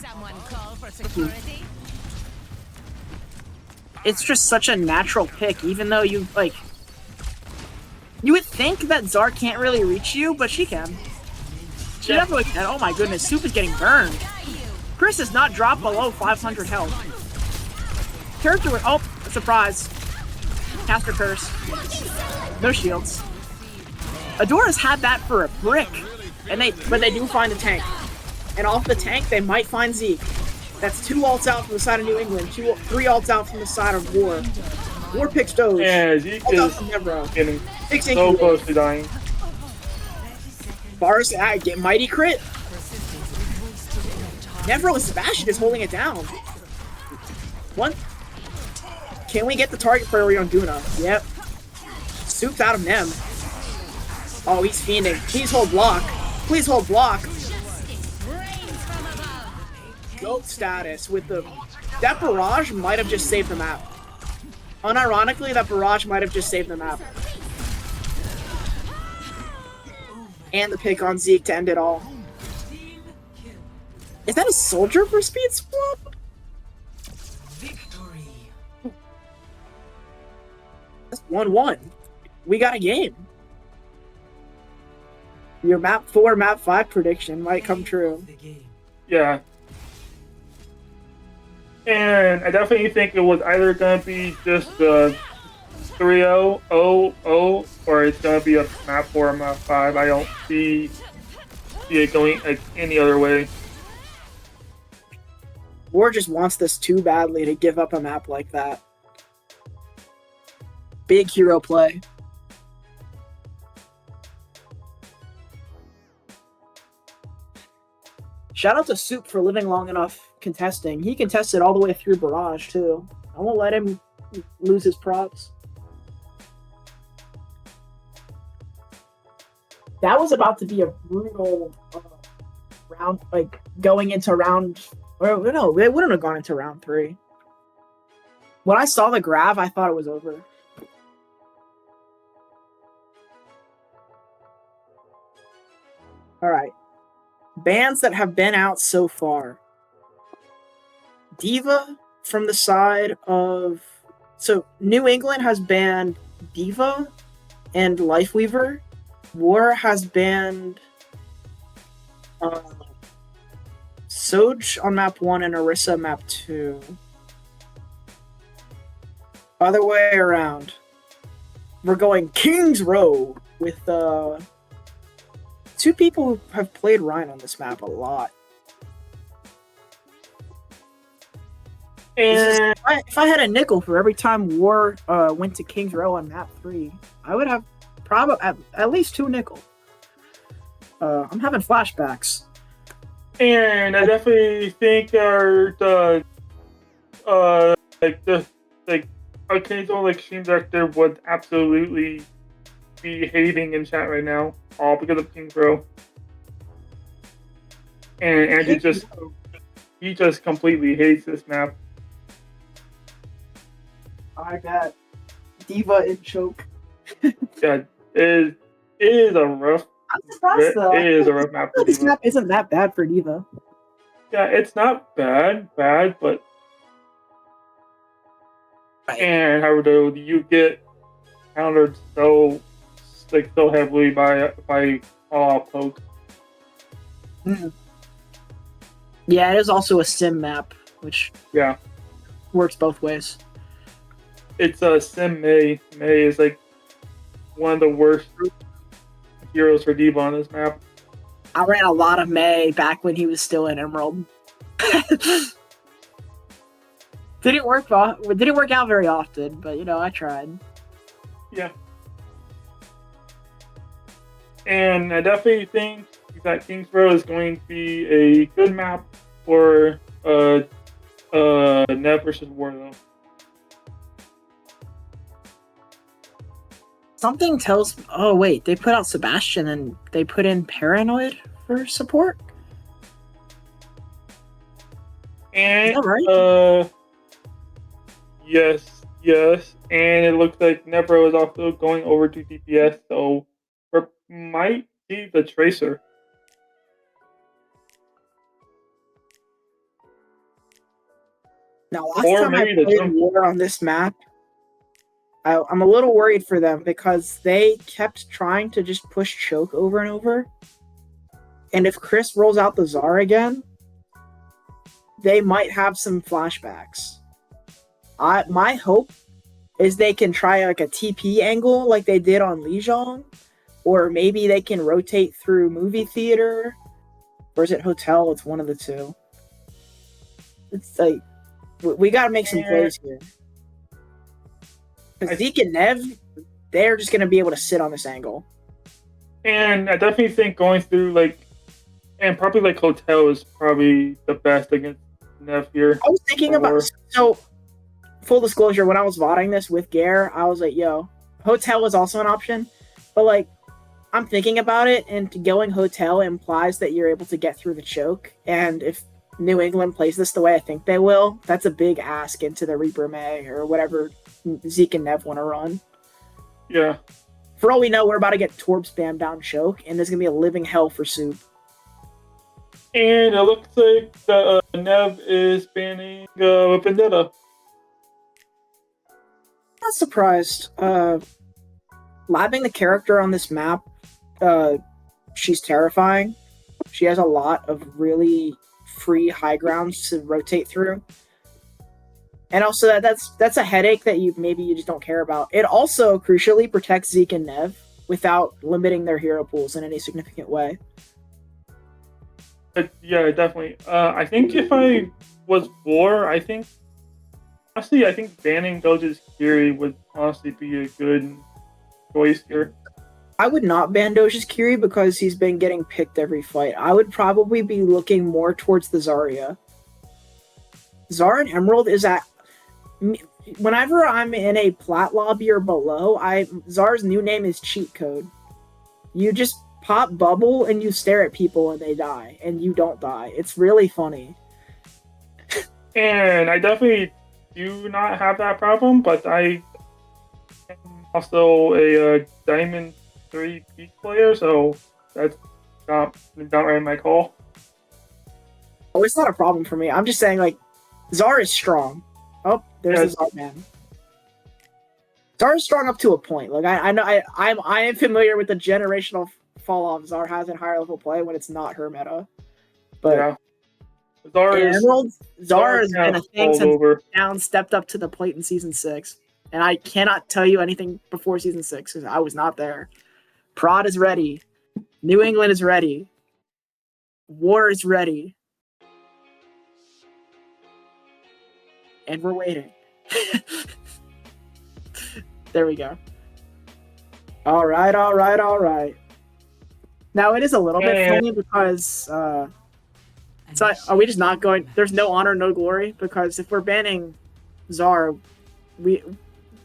S3: It's just such a natural pick, even though you would think that Zar can't really reach you, but she can. She definitely can. Oh my goodness, Soup is getting burned. Chris does not drop below 500 health. Character with, oh, surprise. Caster Curse. No shields. Adora's had that for a brick, but they do find a tank. And off the tank, they might find Zeke. That's 2 ults out from the side of New England, 3 ults out from the side of War. War picks Doge.
S6: Yeah, Zeke is getting so close to dying.
S3: Bars, get mighty crit. Nevro and Sebastian is holding it down. One. Can we get the target priority on Guna? Yep. Soup's out of Nem. Oh, he's fiending. Please hold block. Please hold block. Goat status with the... That barrage might have just saved the map. Unironically, that barrage might have just saved the map. And the pick on Zeke to end it all. Is that a soldier for speed swap? Victory. That's 1-1. We got a game. Your map 4, map 5 prediction might come true.
S6: Yeah. And I definitely think it was either going to be just 3-0, 0-0, or it's going to be a map 4 or map 5. I don't see it going any other way.
S3: War just wants this too badly to give up a map like that. Big hero play. Shout out to Soup for living long enough contesting. He contested all the way through Barrage, too. I won't let him lose his props. That was about to be a brutal round, going into round... Or, no, they wouldn't have gone into round 3. When I saw the grab, I thought it was over. Alright. Bans that have been out so far. Diva from the side of... So, New England has banned Diva and Lifeweaver. War has banned Soj on map 1 and Orisa map 2. Other way around. We're going King's Row with 2 people who have played Rhine on this map a lot.
S6: And
S3: If I had a nickel for every time War went to King's Row on map 3, I would have probably at least 2 nickel. I'm having flashbacks.
S6: and I definitely think the occasional stream director would absolutely be hating in chat right now, all because of King's Row. And Andrew just completely hates this map.
S3: I got Diva in choke.
S6: Yeah, it is a rough.
S3: I'm surprised though.
S6: It is a rough map for
S3: This
S6: Diva.
S3: map isn't that bad for Diva.
S6: Yeah, it's not bad, but and however, you get countered so heavily by poke.
S3: Yeah, it is also a sim map, which works both ways.
S6: It's a sim May. May is one of the worst heroes for Diva on this map.
S3: I ran a lot of May back when he was still in Emerald. Didn't work out very often, but I tried.
S6: Yeah. And I definitely think that King's Row is going to be a good map for Nev versus War though.
S3: Something tells me... Oh, wait. They put out Sebastian and they put in Paranoid for support?
S6: And,
S3: is that right?
S6: Yes. And it looks like Nebro is also going over to DPS, so we might see the Tracer.
S3: Now, last
S6: Or
S3: time I
S6: maybe the
S3: played
S6: Jump.
S3: War on this map, I'm a little worried for them because they kept trying to just push choke over and over. And if Chris rolls out the Czar again, they might have some flashbacks. My hope is they can try a TP angle like they did on Lijiang, or maybe they can rotate through movie theater, or is it hotel? It's one of the two. It's we got to make some plays here. Because Zeke and Nev, they're just going to be able to sit on this angle.
S6: And I definitely think going through and probably hotel is probably the best against Nev here.
S3: I was thinking about full disclosure, when I was voting this with Gare, I was like, yo, hotel is also an option. But I'm thinking about it, and going hotel implies that you're able to get through the choke. And if New England plays this the way I think they will, that's a big ask into the Reaper May or whatever Zeke and Nev want to run.
S6: Yeah.
S3: For all we know, we're about to get Torb spam down choke, and there's going to be a living hell for Soup.
S6: And it looks like Nev is banning Vendetta.
S3: Not surprised. Labbing the character on this map, she's terrifying. She has a lot of really free high grounds to rotate through. And also that's a headache that you just don't care about. It also crucially protects Zeke and Nev without limiting their hero pools in any significant way.
S6: Yeah, definitely. I think if I was War, I think banning Doge's Kiri would honestly be a good choice here.
S3: I would not ban Doge's Kiri because he's been getting picked every fight. I would probably be looking more towards the Zarya. Zara and Emerald is at... Whenever I'm in a plat lobby or below, Zara's new name is Cheat Code. You just pop bubble and you stare at people and they die, and you don't die. It's really funny.
S6: And I definitely do not have that problem, but I am also a Diamond 3 peak player, so that's not really my call.
S3: Oh, it's not a problem for me. I'm just saying, Zara is strong. Oh, there's the Zara man. Zara's strong up to a point. I know I am familiar with the generational fall off Zara has in higher level play when it's not her meta. But
S6: yeah.
S3: Zara has been a thing since Down stepped up to the plate in Season 6. And I cannot tell you anything before Season 6 because I was not there. Prod is ready. New England is ready. War is ready. And we're waiting. There we go. All right. Now it is a little bit funny because so are we just not going? There's no honor, no glory, because if we're banning Czar, we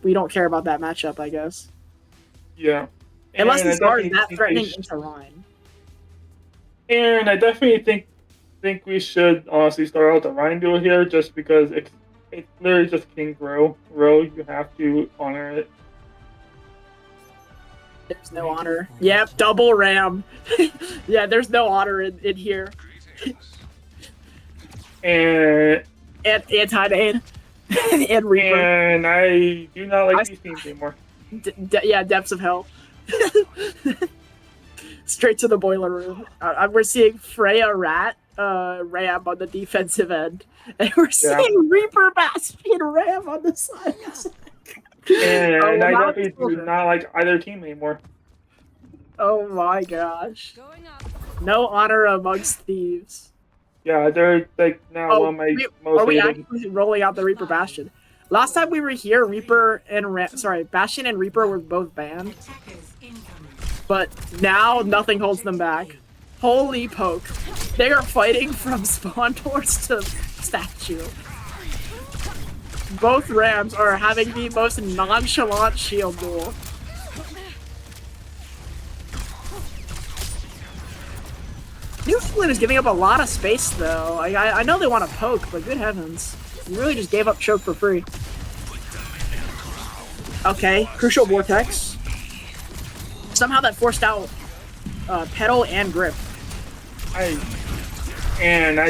S3: don't care about that matchup, I guess.
S6: Yeah.
S3: Unless the
S6: I
S3: Czar is
S6: definitely
S3: that
S6: think
S3: threatening
S6: we
S3: into Rhine.
S6: And I definitely think we should honestly start out the Rhine duel here, just because it's literally just King's Row. You have to honor it.
S3: There's no honor. Yep, double ram. Yeah, there's no honor in here.
S6: And
S3: anti-nade. And Reaper.
S6: And I do not like these teams anymore.
S3: Yeah, Depths of Hell. Straight to the boiler room. We're seeing Freya Rat Ram on the defensive end. And we're seeing Reaper Bastion Ram on the sides.
S6: And I definitely do not like either team anymore.
S3: Oh my gosh. No honor amongst thieves.
S6: Yeah, they're like now one of my most
S3: Are we
S6: hated.
S3: actually rolling out the Reaper Bastion? Last time we were here, Bastion and Reaper were both banned. But now nothing holds them back. Holy poke. They are fighting from spawn doors to statue. Both Rams are having the most nonchalant shield duel. New England is giving up a lot of space, though. I know they want to poke, but good heavens. You really just gave up choke for free. Okay, Crucial Vortex. Somehow that forced out Petal and Grip.
S6: I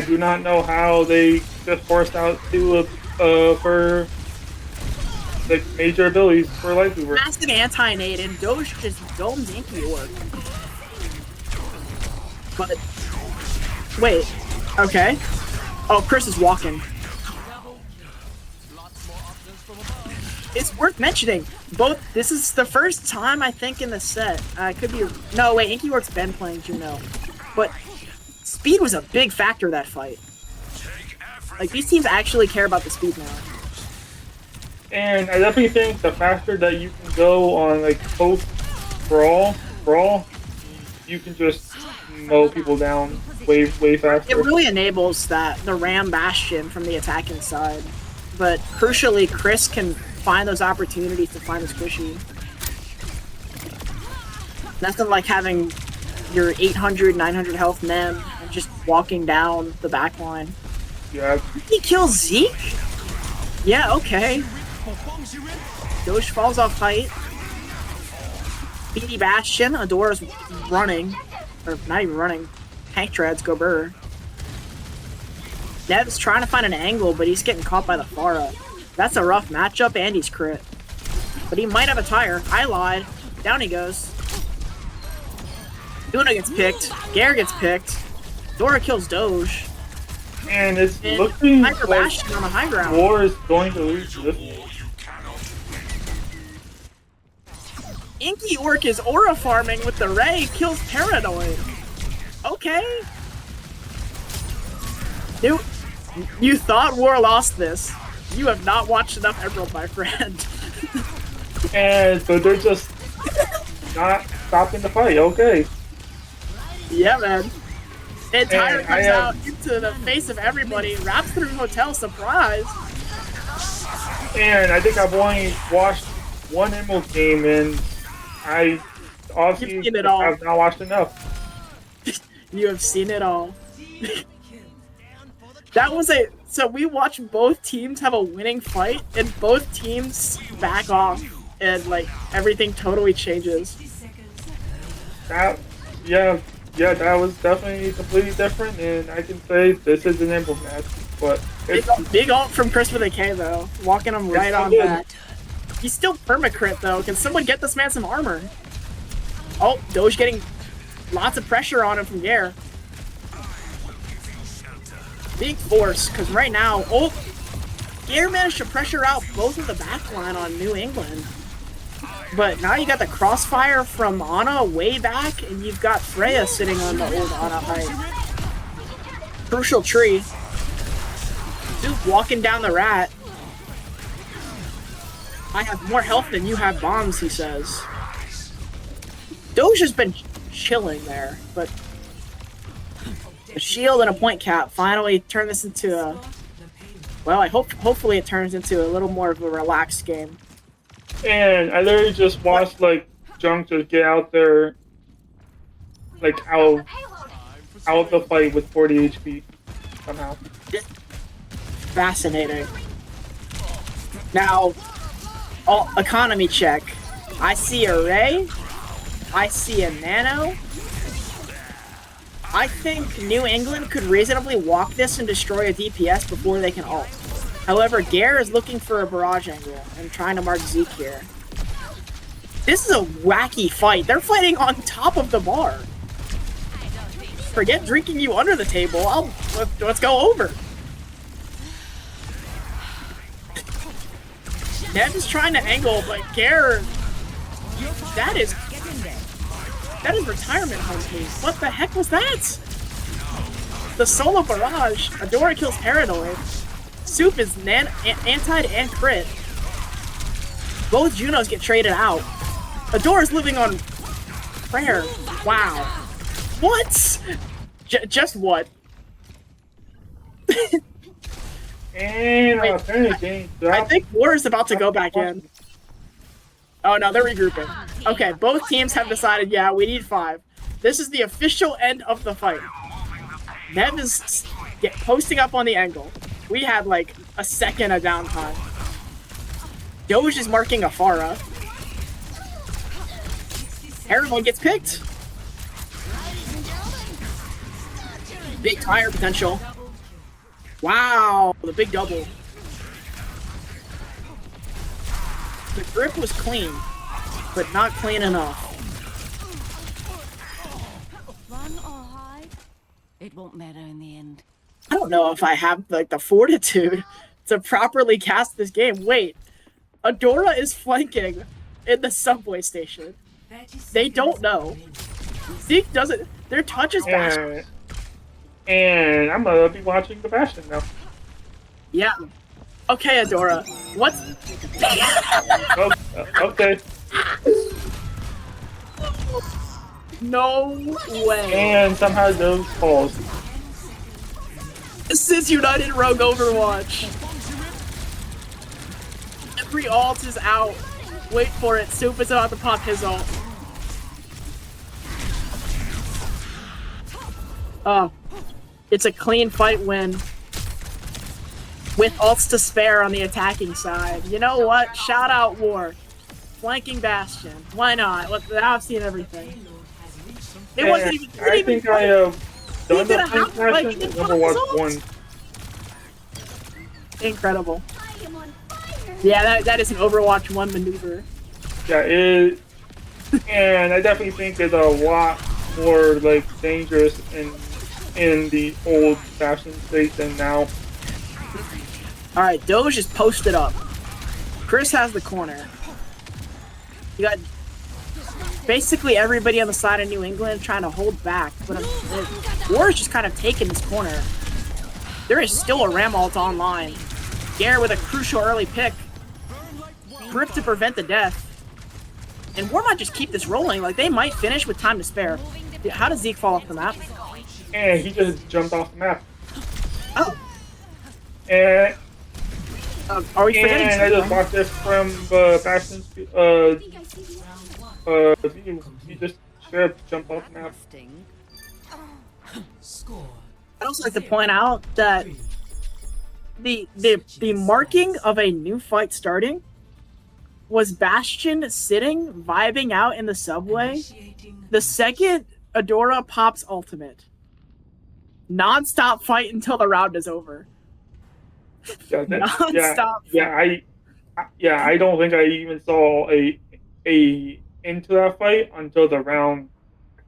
S6: do not know how they just forced out two for the major abilities for Lightweaver.
S3: Massive anti-nade, and Doge just domes Inky Orc. But wait, okay. Oh, Chris is walking. It's worth mentioning, this is the first time I think in the set, could be, no wait, Inky Orc's been playing Juno, but speed was a big factor that fight. Like, these teams actually care about the speed now.
S6: And I definitely think the faster that you can go on like poke brawl, you can just mow people down way faster.
S3: It really enables the Ram Bastion from the attacking side, but crucially, Chris can find those opportunities to find the squishy. Nothing like having your 800, 900 health Nem and just walking down the back line.
S6: Yeah.
S3: He kills Zeke? Yeah, okay. Doge falls off height. BD Bastion, Adora's running. Or not even running. Tank treads, go burr. Nev's trying to find an angle, but he's getting caught by the Pharah. That's a rough matchup, and he's crit. But he might have a tire. I lied. Down he goes. Luna gets picked. Gare gets picked. Dora kills Doge.
S6: And it's looking like
S3: Bastion on the high ground.
S6: War is going to lose this.
S3: Inky Orc is aura farming with the Ray, kills Paranoid. Okay. You thought War lost this. You have not watched enough Emerald, my friend.
S6: And so they're just not stopping the fight, okay.
S3: Yeah, man. And Tyre comes out into the face of everybody, wraps through Hotel, surprise.
S6: And I think I've only watched one Emerald game, and I obviously have not watched enough.
S3: You have seen it all. So we watched both teams have a winning fight, and both teams back off, and like everything totally changes.
S6: That was definitely completely different, and I can say this is an Emerald match. But
S3: big ult from Chris with a K though, walking him right on back. He's still permacrit though. Can someone get this man some armor? Oh, Doge getting lots of pressure on him from Gare. Big force, because right now, Gare managed to pressure out both of the backline on New England. But now you got the crossfire from Ana way back, and you've got Freya sitting on the old Ana height. Crucial tree. Duke walking down the rat. I have more health than you have bombs, he says. Doge has been chilling there, but a shield and a point cap finally turn this into a... Well, hopefully it turns into a little more of a relaxed game.
S6: And I literally just watched like Junk just get out there, like out of the fight with 40 HP somehow.
S3: Fascinating. Now, economy check. I see a Ray. I see a Nano. I think New England could reasonably walk this and destroy a DPS before they can ult. However, Gare is looking for a barrage angle and trying to mark Zeke here. This is a wacky fight. They're fighting on top of the bar. Forget drinking you under the table. Let's go over. Nev is trying to angle, but Gare... That is retirement home piece. What the heck was that? The solo barrage. Adora kills Paranoid. Soup is anti and crit. Both Junos get traded out. Adora's living on prayer. Wow. What? Just what?
S6: And
S3: Wait, I think War is about to go back in. Oh no, they're regrouping. Okay, both teams have decided, yeah, we need 5. This is the official end of the fight. Nev is posting up on the angle. We had like a second of downtime. Doge is marking a Pharah. Everyone gets picked. Big tire potential. Wow, the big double. The grip was clean, but not clean enough.
S8: Run or hide, it won't matter in the end.
S3: I don't know if I have like the fortitude to properly cast this game. Wait, Adora is flanking in the subway station. They don't know. Zeke doesn't. Their touch is bad.
S6: And I'm gonna be watching the Bastion now.
S3: Yeah. Okay, Adora. What's...
S6: Okay.
S3: No way.
S6: And somehow those falls.
S3: This is United Rogue Overwatch. Every ult is out. Wait for it. Soup is about to pop his ult. Oh. It's a clean fight win. With ults to spare on the attacking side. You know what? Shout out War. Flanking Bastion. Why not? Look, I've seen everything. It wasn't even...
S6: I think I have done the
S3: half,
S6: Bastion in Overwatch 1.
S3: Incredible. Yeah, that is an Overwatch 1 maneuver.
S6: Yeah, it... And I definitely think it's a lot more, like, dangerous in the old Bastion state than now.
S3: Alright, Doge is posted up. Chris has the corner. You got basically everybody on the side of New England trying to hold back, but War is just kind of taking this corner. There is still a Ram ult online. Gare with a crucial early pick. Grip to prevent the death. And War might just keep this rolling, like they might finish with time to spare. How does Zeke fall off the map?
S6: And he just jumped off the map.
S3: Oh.
S6: And...
S3: are we forgetting
S6: and I just watched this from Bastion's, he just straight up jumped off the map.
S3: I'd also like to point out that the marking of a new fight starting was Bastion sitting, vibing out in the subway. The second Adora pops ultimate. Non-stop fight until the round is over.
S6: Yeah,
S3: Non-stop.
S6: I don't think I even saw a into that fight until the round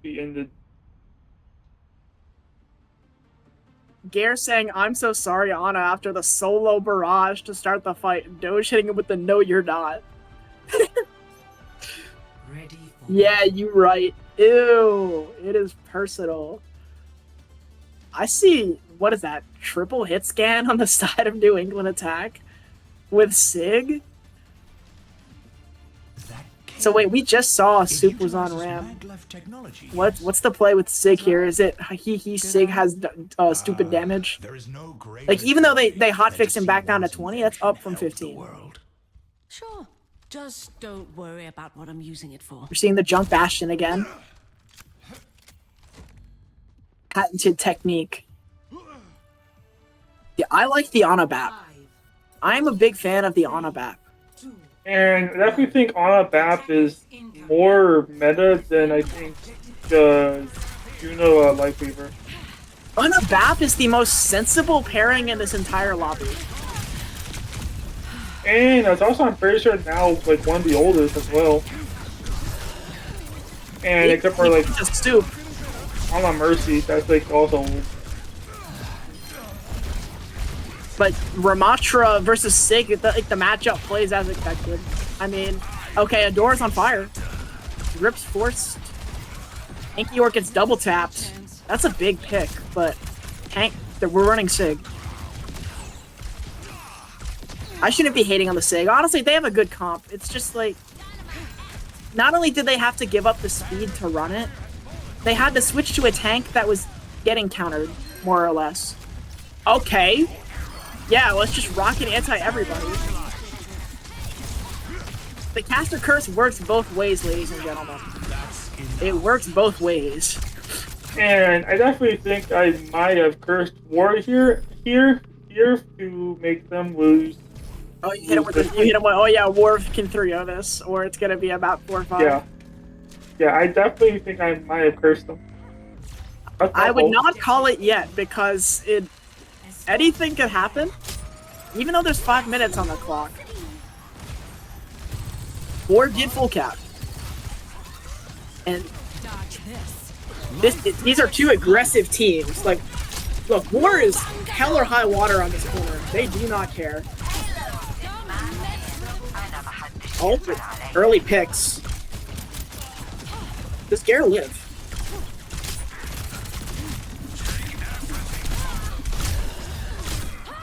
S6: ended.
S3: Gare saying, "I'm so sorry, Anna," after the solo barrage to start the fight, and Doge hitting him with the "No, you're not." Yeah, you right. Ew, it is personal. I see, what is that, triple hit scan on the side of New England attack with Sig? So wait, we just saw Soup was on ramp. What's the play with Sig here? Is it Sig has stupid damage? Like even though they hotfix him back down to 20, that's up from 15.
S8: Sure. Just don't worry about what I'm using it for.
S3: We're seeing the jump bastion again. Patented technique. Yeah, I like the Anabap. I'm a big fan of the Anabap.
S6: And I definitely think Anna Bap is more meta than I think the Juno Lightweaver.
S3: Anabap is the most sensible pairing in this entire lobby.
S6: And it's also, I'm pretty sure now, like, one of the oldest as well. And except for, like,
S3: just Soup.
S6: Anna Mercy, that's, like, also old.
S3: But Ramatra versus Sig, the matchup plays as expected. I mean, okay, Adora's on fire. Rip's forced. Inky York gets double tapped. That's a big pick, but we're running Sig. I shouldn't be hating on the Sig. Honestly, they have a good comp. It's just like, not only did they have to give up the speed to run it, they had to switch to a tank that was getting countered, more or less. Okay. Yeah, let's just rock and anti-everybody. The caster curse works both ways, ladies and gentlemen. It works both ways.
S6: And I definitely think I might have cursed War here to make them lose.
S3: Oh, you hit him with oh yeah, War can 3-0 this, or it's gonna be about 4 or 5.
S6: Yeah. Yeah, I definitely think I might have cursed them.
S3: I would not call it yet, because anything could happen, even though there's 5 minutes on the clock. War did full cap. And these are two aggressive teams. Like, look, War is hell or high water on this corner. They do not care. Oh, early picks. Does Gare live?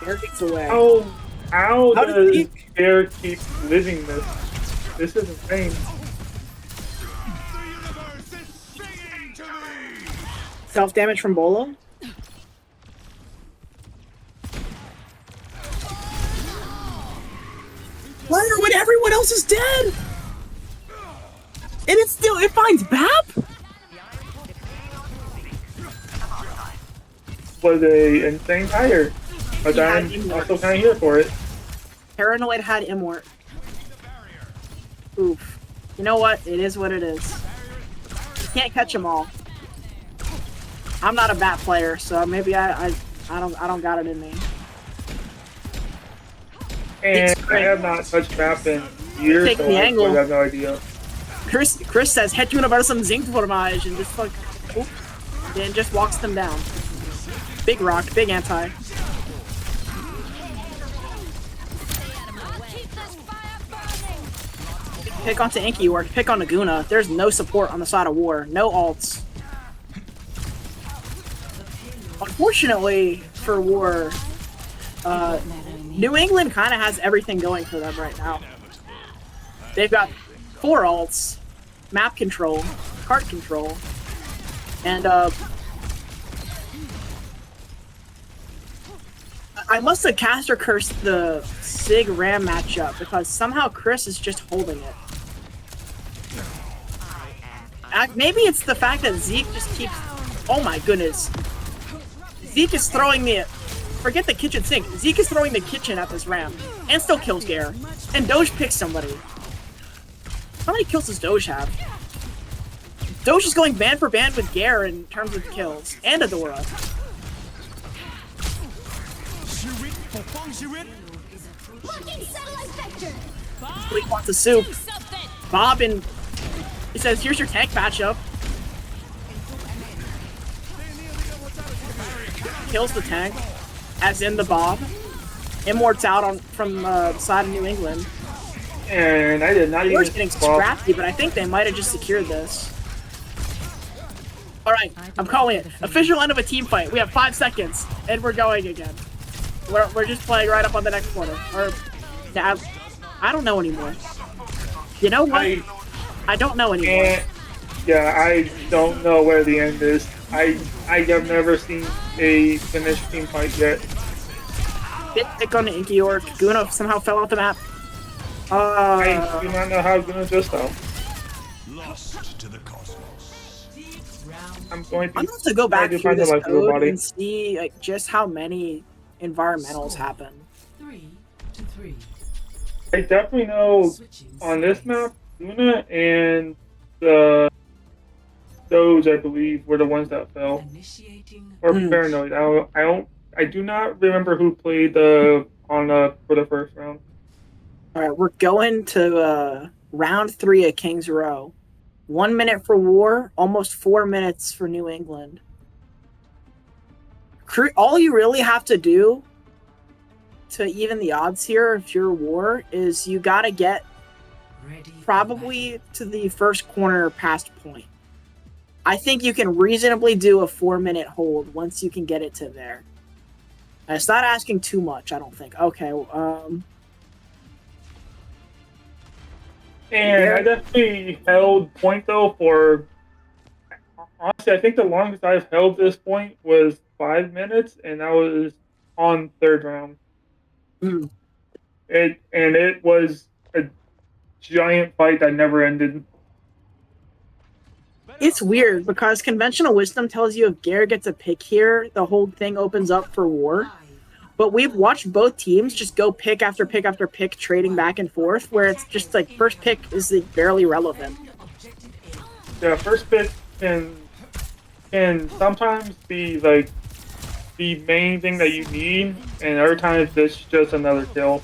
S3: Gare gets away.
S6: How does Gare keep living this? This is insane.
S3: Self-damage from Bolo? Why when everyone else is dead? And it finds BAP?
S6: Was a insane tire. But I'm also kind of here for it.
S3: Paranoid had Immort. Oof. You know what? It is what it is. You can't catch them all. I'm not a BAP player, so maybe I don't got it in me.
S6: And I have not touched BAP in years,
S3: Take
S6: so
S3: the
S6: I
S3: angle.
S6: have no idea.
S3: Chris says, "Het doen about some zinc formage," and just fuck, and just walks them down. Big rock, big anti. Pick onto Inky York, pick on Naguna. There's no support on the side of War, no ults. Unfortunately for War, New England kind of has everything going for them right now. They've got 4 ults, map control, card control, and I must have caster cursed the Sig Ram matchup because somehow Chris is just holding it. Maybe it's the fact that Zeke just keeps. Oh my goodness. Zeke is throwing forget the kitchen sink. Zeke is throwing the kitchen at this Ram and still kills Gare. And Doge picks somebody. How many kills does Doge have? Doge is going band for band with Gare in terms of kills. And Adora. Bleak wants a soup. Bob and he says, "Here's your tank matchup." Kills the tank, as in the Bob. Immort's out from the side of New England.
S6: And I did not even.
S3: We're getting scrappy, but I think they might have just secured this. All right, I'm calling it. Official end of a team fight. We have 5 seconds, and we're going again. We're just playing right up on the next corner. Or, I don't know anymore. You know what? I don't know anymore.
S6: And yeah, I don't know where the end is. I have never seen a finished team fight yet.
S3: Bit thick on the Inkior. Kaguna somehow fell off the map.
S6: I do not know how Guna just fell.
S7: Lost to the cosmos.
S6: I'm going
S3: I'm going to have to go back
S6: to
S3: through
S6: find the
S3: this
S6: life of the
S3: code
S6: body.
S3: and see like just how many environmentals happen.
S8: 3-3.
S6: I definitely know on this map, Guna and the those I believe were the ones that fell.
S8: Initiating.
S6: Or Paranoid. I do not remember who played for the first round.
S3: All right, we're going to round 3 of King's Row. 1 minute for War, almost 4 minutes for New England. All you really have to do to even the odds here, if you're War, is you got to get probably to the first corner past point. I think you can reasonably do a 4-minute hold once you can get it to there. And it's not asking too much, I don't think. Okay,
S6: And I definitely held point though for honestly, I think the longest I've held this point was 5 minutes, and that was on third round.
S3: Mm.
S6: It was a giant fight that never ended.
S3: It's weird because conventional wisdom tells you if Gare gets a pick here, the whole thing opens up for War. But we've watched both teams just go pick after pick after pick, trading back and forth, where it's just like first pick is like barely relevant.
S6: Yeah, first pick can sometimes be like the main thing that you need, and other times it's just another kill.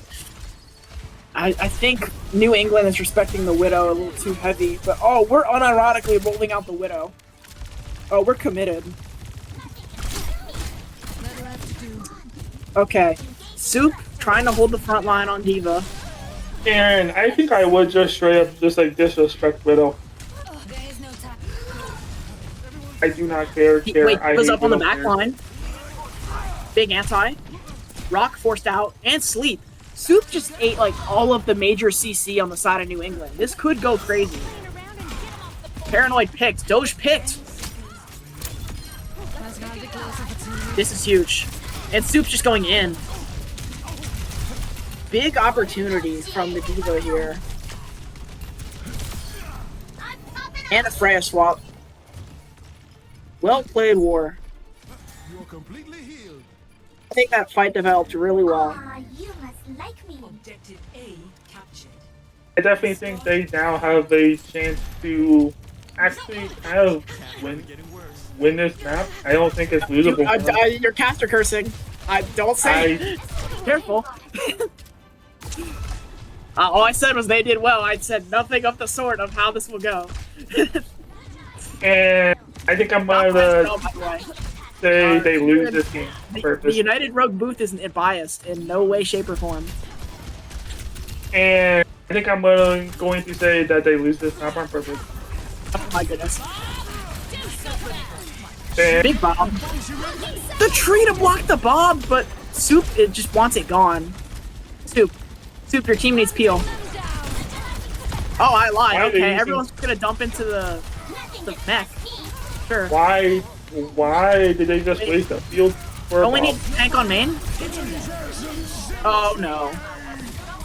S3: I think New England is respecting the Widow a little too heavy, but oh, we're unironically rolling out the Widow. Oh, we're committed. Okay, Soup trying to hold the front line on Diva.
S6: And I think I would just straight up just like disrespect Widow. I do not care.
S3: Wait,
S6: I
S3: was
S6: hate
S3: up on the
S6: Widow
S3: back
S6: care.
S3: line. Big anti. Rock forced out and sleep. Soup just ate like all of the major CC on the side of New England. This could go crazy. Paranoid picked. Doge picked. This is huge. And Soup's just going in. Big opportunities from the Diva here. And a Freya swap. Well played, War.
S7: You're completely healed.
S3: I think that fight developed really well.
S9: You must like me.
S8: Objective A captured.
S6: I definitely think they now have a chance to actually kind of win this map. I don't think it's losable. for them.
S3: You're caster cursing. I don't say. Careful. All I said was they did well. I said nothing of the sort of how this will go.
S6: And I think I'm
S3: Not
S6: gonna
S3: by the way.
S6: say they lose this game on
S3: The
S6: purpose.
S3: United Rogue booth isn't biased in no way, shape, or form.
S6: And I think I'm going to say that they lose this map on purpose.
S3: Oh my goodness.
S6: And
S3: Big bomb. The tree to block the bomb, but Soup it just wants it gone. Soup, your team needs peel. Oh, I lied.
S6: Why are they
S3: Okay,
S6: using-
S3: everyone's gonna dump into the mech. Sure.
S6: why did they just waste a field for a
S3: Don't we
S6: bomb?
S3: need tank on main? Oh no.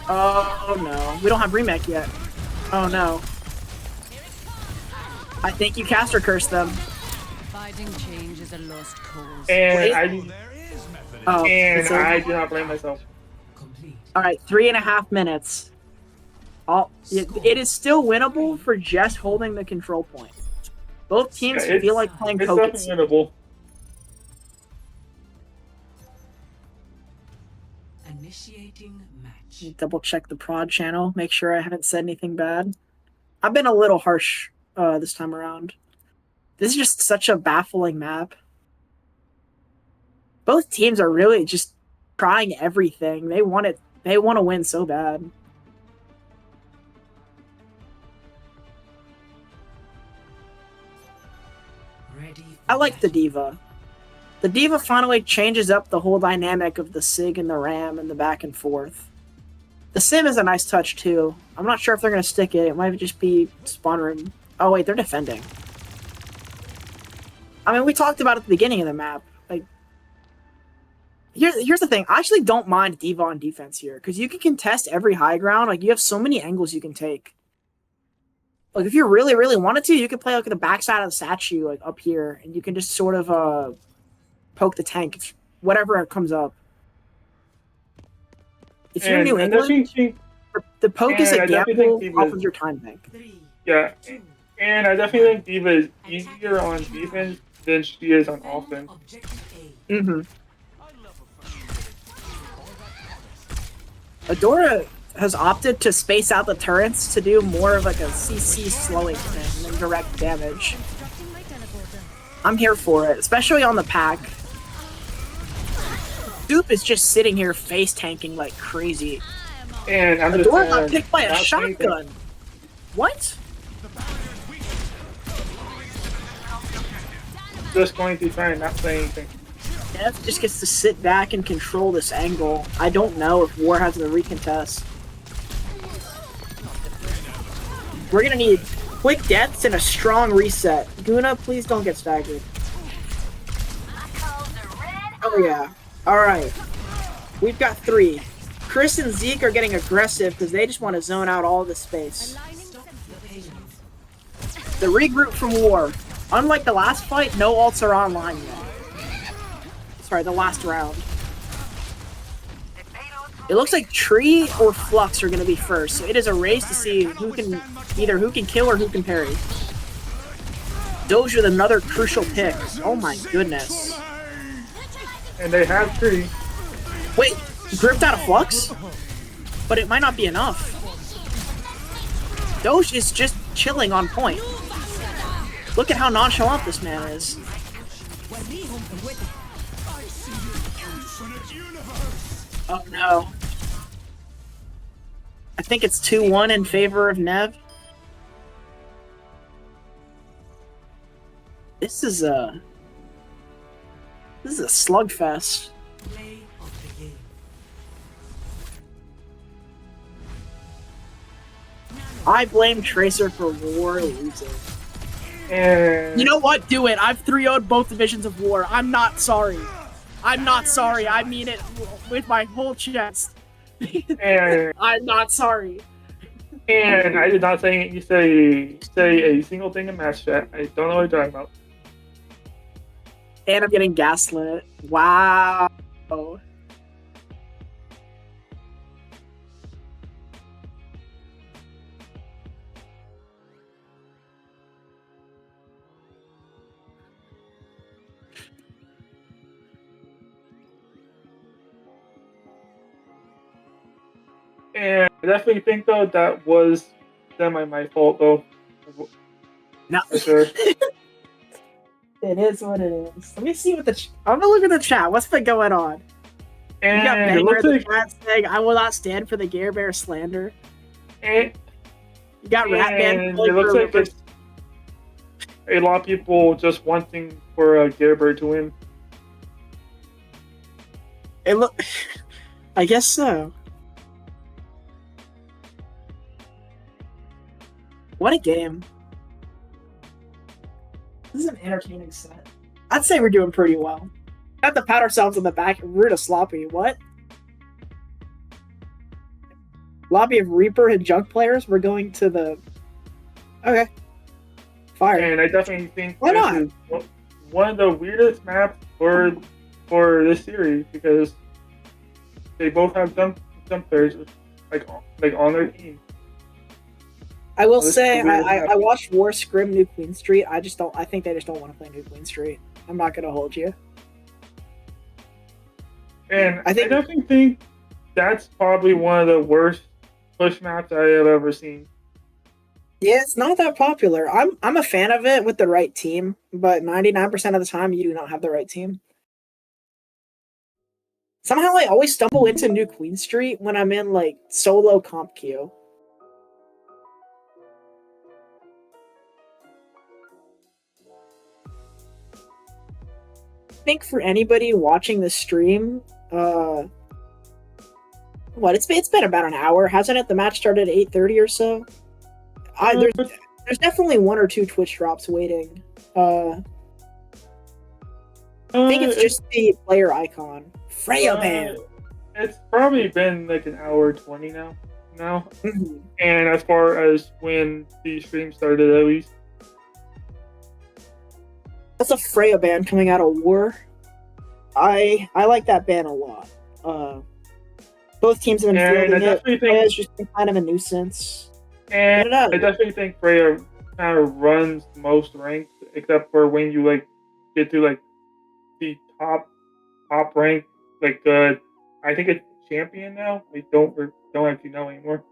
S3: Oh no. We don't have remake yet. Oh no. I think you caster curse them.
S8: Fighting change is a lost cause.
S6: And
S3: Wait.
S6: I
S3: Oh, it's over.
S6: I do not blame myself.
S8: Complete.
S3: All right, 3.5 minutes. It is still winnable for just holding the control point. Both teams
S6: Yeah,
S3: feel like playing
S6: It's
S3: Pokemon.
S6: definitely winnable.
S8: Initiating match.
S3: Double check the prod channel, make sure I haven't said anything bad. I've been a little harsh this time around. This is just such a baffling map. Both teams are really just trying everything. They want it. They want to win so bad.
S8: Ready.
S3: I like the Diva. The Diva finally changes up the whole dynamic of the Sig and the Ram and the back and forth. The sim is a nice touch too. I'm not sure if they're gonna stick it. It might just be spawn room. Oh wait, they're defending. I mean, we talked about it at the beginning of the map. Like, here's the thing. I actually don't mind D.Va on defense here because you can contest every high ground. Like, you have so many angles you can take. Like, if you really, really wanted to, you could play like the backside of the statue, like up here, and you can just sort of poke the tank, whatever comes up. If you're New England, the poke is a gamble off of your time bank.
S6: Yeah, and I definitely think D.Va is easier on defense than she is on offense.
S3: Mm-hmm. Adora has opted to space out the turrets to do more of like a CC slowing thing than direct damage. I'm here for it, especially on the pack. Soup is just sitting here face tanking like crazy.
S6: And I'm
S3: Adora got picked by a shotgun. What?
S6: Just going to try and not say anything.
S3: Dev just gets to sit back and control this angle. I don't know if War has the recontest. We're gonna need quick deaths and a strong reset. Guna, please don't get staggered. Oh yeah. Alright. We've got 3. Chris and Zeke are getting aggressive because they just want to zone out all the space. The regroup from War. Unlike the last fight, no ults are online yet. Sorry, the last round. It looks like Tree or Flux are going to be first, so it is a race to see who can kill or who can parry. Doge with another crucial pick. Oh my goodness.
S6: And they have Tree.
S3: Wait, gripped out of Flux? But it might not be enough. Doge is just chilling on point. Look at how nonchalant this man is. Oh no. I think it's 2-1 in favor of Nev. This is a slugfest. I blame Tracer for War losing.
S6: And
S3: you know what? Do it. I've 3-0'd both divisions of War. I'm not sorry. I'm not sorry. I mean it with my whole chest.
S6: And
S3: I'm not sorry.
S6: And I did not say you say a single thing in match chat. I don't know what you're talking about.
S3: And I'm getting gaslit. Wow.
S6: And I definitely think though that was semi my fault though.
S3: No.
S6: For sure.
S3: It is what it is. Let me see what I'm gonna look at the chat. What's been going on?
S6: And
S3: you got
S6: it
S3: Banger
S6: looks
S3: in the
S6: like
S3: chat saying, "I will not stand for the Gare Bear slander."
S6: and,
S3: You got Ratman.
S6: it looks like it's a lot of people just wanting for Gerber to win.
S3: I guess so. What a game. This is an entertaining set. I'd say we're doing pretty well. We have to pat ourselves on the back. We're to sloppy. What? Lobby of Reaper and Junk players. We're going to the... Okay. Fire.
S6: And I definitely think
S3: Why not?
S6: this is one of the weirdest maps for this series because they both have jump players like on their team.
S3: I will say, I watched War Scrim New Queen Street. I think they just don't want to play New Queen Street. I'm not going to hold you.
S6: And I definitely think that's probably one of the worst push maps I have ever seen.
S3: Yeah, it's not that popular. I'm a fan of it with the right team, but 99% of the time you do not have the right team. Somehow I always stumble into New Queen Street when I'm in like solo comp queue. I think for anybody watching the stream, What, it's been about an hour, hasn't it? The match started at 8:30 or so. There's definitely one or two Twitch drops waiting. I think it's just the player icon. Freya ban.
S6: It's probably been like an hour 20 now.
S3: Mhm.
S6: And as far as when the stream started, at least.
S3: That's a Freya ban coming out of War. I like that ban a lot. Both teams have been fielding it. Freya's just been kind of a nuisance.
S6: And I definitely think Freya kind of runs most ranks, except for when you like get to like the top rank. Like I think it's champion now. I don't actually know anymore.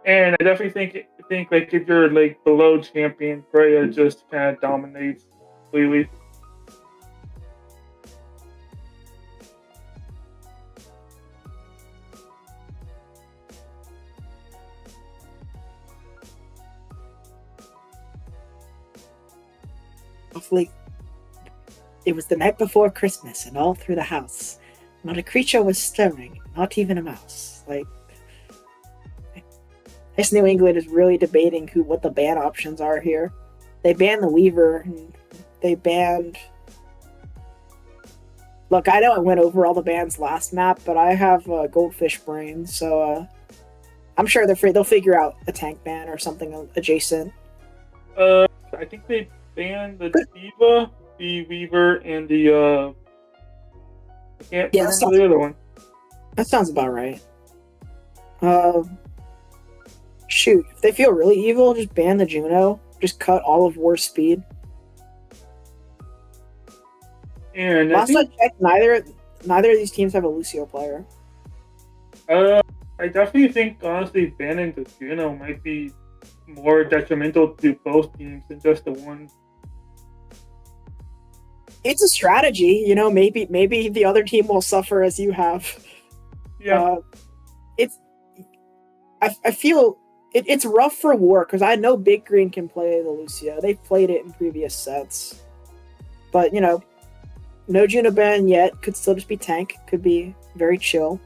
S6: And I definitely think like if you're like below champion, Freya just kind of dominates completely.
S3: Hopefully, it was the night before Christmas, and all through the house, not a creature was stirring, not even a mouse. Like, I guess New England is really debating what the ban options are here. They banned the Weaver, and they banned. Look, I know I went over all the bans last map, but I have Goldfish Brain, so I'm sure they'll figure out a tank ban or something adjacent.
S6: I think they banned the Diva, the Weaver, and the I can't remember the other one.
S3: That sounds about right. Shoot, if they feel really evil, just ban the Juno. Just cut all of War's speed.
S6: And
S3: last I checked, neither of these teams have a Lucio player.
S6: I definitely think honestly banning the Juno might be more detrimental to both teams than just the one.
S3: It's a strategy, you know. Maybe the other team will suffer as you have.
S6: Yeah.
S3: I feel it's rough for War because I know Big Green can play the Lucio. They've played it in previous sets, but you know, no Juno ban yet. Could still just be tank. Could be very chill.